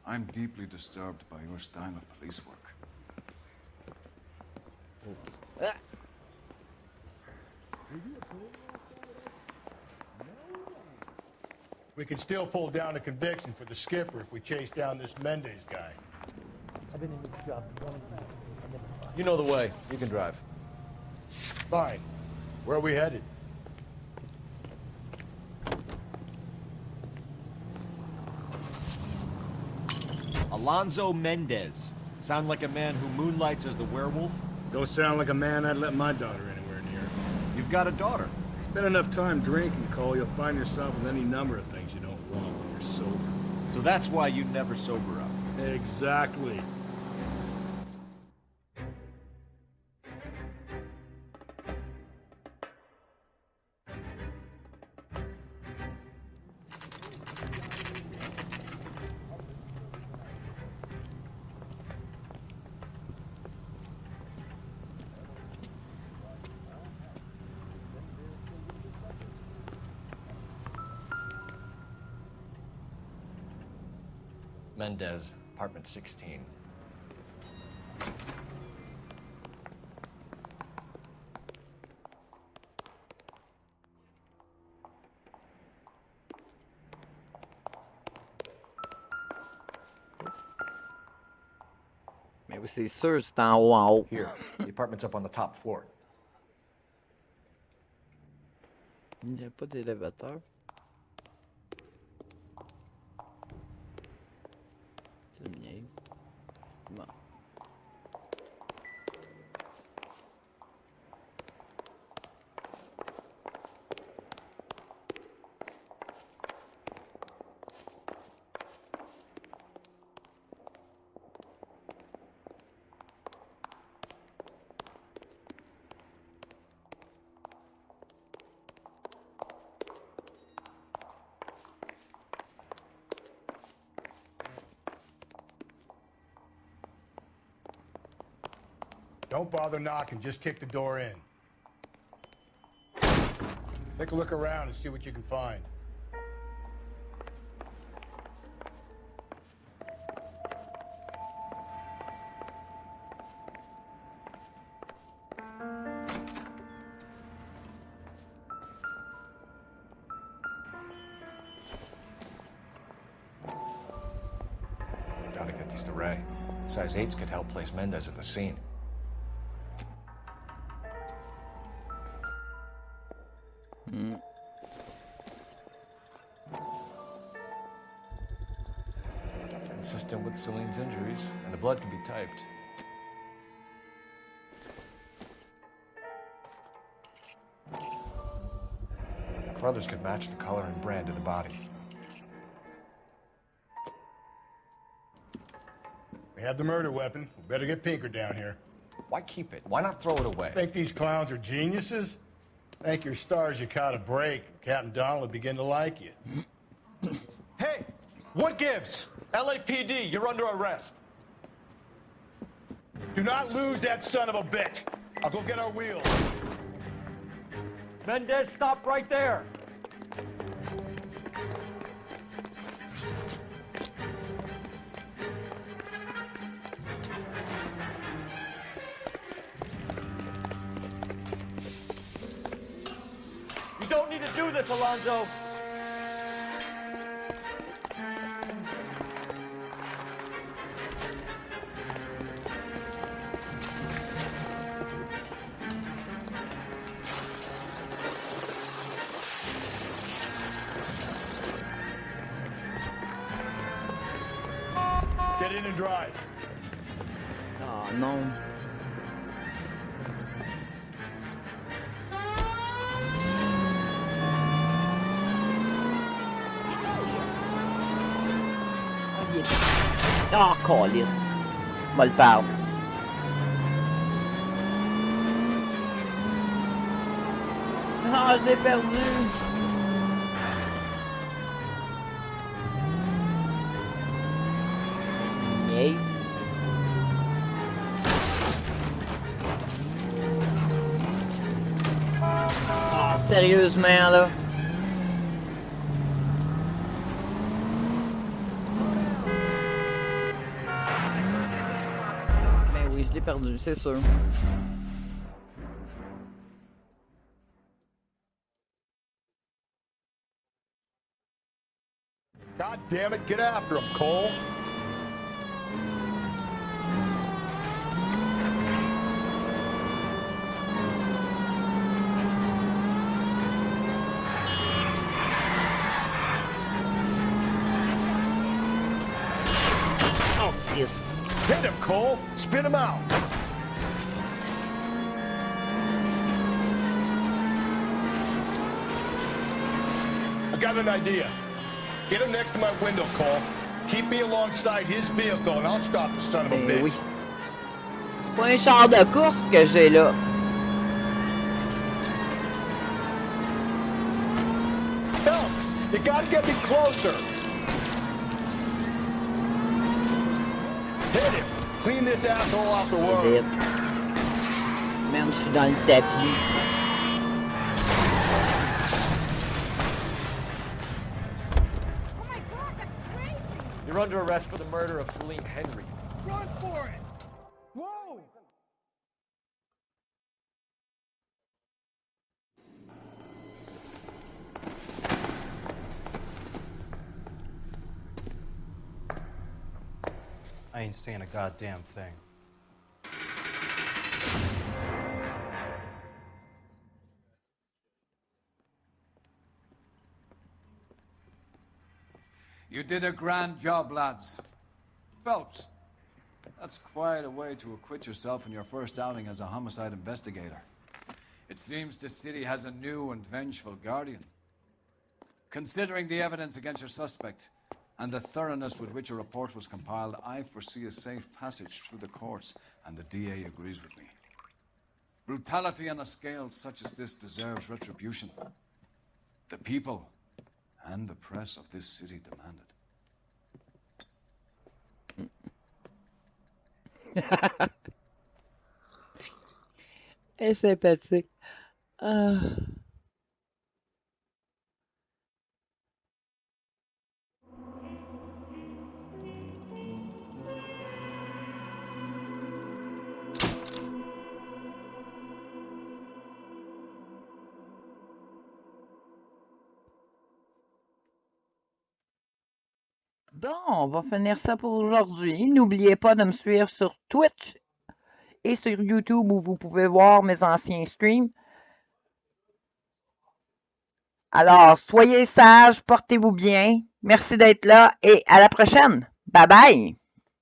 S14: I'm deeply disturbed by your style of police work.
S25: We can still pull down a conviction for the skipper if we chase down this Mendez guy.
S8: I've been in this job for 1 year.
S2: You know the way. You can drive.
S25: Fine. Where are we headed?
S17: Alonzo Mendez. Sound like a man who moonlights as the werewolf?
S25: Don't sound like a man I'd let my daughter anywhere near.
S17: You've got a daughter.
S25: Spend enough time drinking, Cole, you'll find yourself with any number of things you don't want when you're sober.
S17: So that's why you never sober up.
S25: Exactly.
S2: Mendez, apartment 16.
S19: Mais oui, c'est sûr, c'est en haut, en haut.
S2: Here, the apartment's up on the top floor.
S19: Il n'y a pas d'élévateur. Tu me niaises. Bon.
S25: Don't bother knocking, just kick the door in. Take a look around and see what you can find.
S2: Gotta get these to Ray. Size 8s could help place Mendez at the scene. Consistent with Celine's injuries, and the blood can be typed. Brothers could match the color and brand of the body.
S25: We have the murder weapon. We better get Pinker down here.
S2: Why keep it? Why not throw it away?
S25: Think these clowns are geniuses? Thank your stars you caught a break. Captain Donald will begin to like you.
S2: Hey! What gives? LAPD, you're under arrest.
S25: Do not lose that son of a bitch. I'll go get our wheels.
S2: Mendez, stop right there. You don't need to do this, Alonzo.
S25: Get in and drive.
S19: Oh non. Ah, calice. On va le faire. Ah, je l'ai perdu. Niaise. Ah, sérieusement, là. Ben oui, je l'ai perdu, c'est sûr.
S25: God damn it, get after him, Cole.
S19: Oh, yes.
S25: Hit him, Cole. Spit him out. I got an idea. Get him next to my window, Cole. Keep me alongside his vehicle and I'll stop the son of a bitch.
S19: Oui. C'est pas un char de course que j'ai là.
S25: Help! You gotta get me closer. Hit him. Clean this asshole off the road.
S19: Même je suis dans le tapis.
S2: You're under arrest for the murder of Celine Henry.
S25: Run for it! Whoa!
S11: I ain't saying a goddamn thing.
S14: You did a grand job, lads. Phelps, that's quite a way to acquit yourself in your first outing as a homicide investigator. It seems the city has a new and vengeful guardian. Considering the evidence against your suspect and the thoroughness with which a report was compiled, I foresee a safe passage through the courts, and the DA agrees with me. Brutality on a scale such as this deserves retribution. The people and the press of this city demand it.
S19: Elle est sympathique. Ah. Bon, on va finir ça pour aujourd'hui. N'oubliez pas de me suivre sur Twitch et sur YouTube où vous pouvez voir mes anciens streams. Alors, soyez sages, portez-vous bien. Merci d'être là et à la prochaine. Bye bye!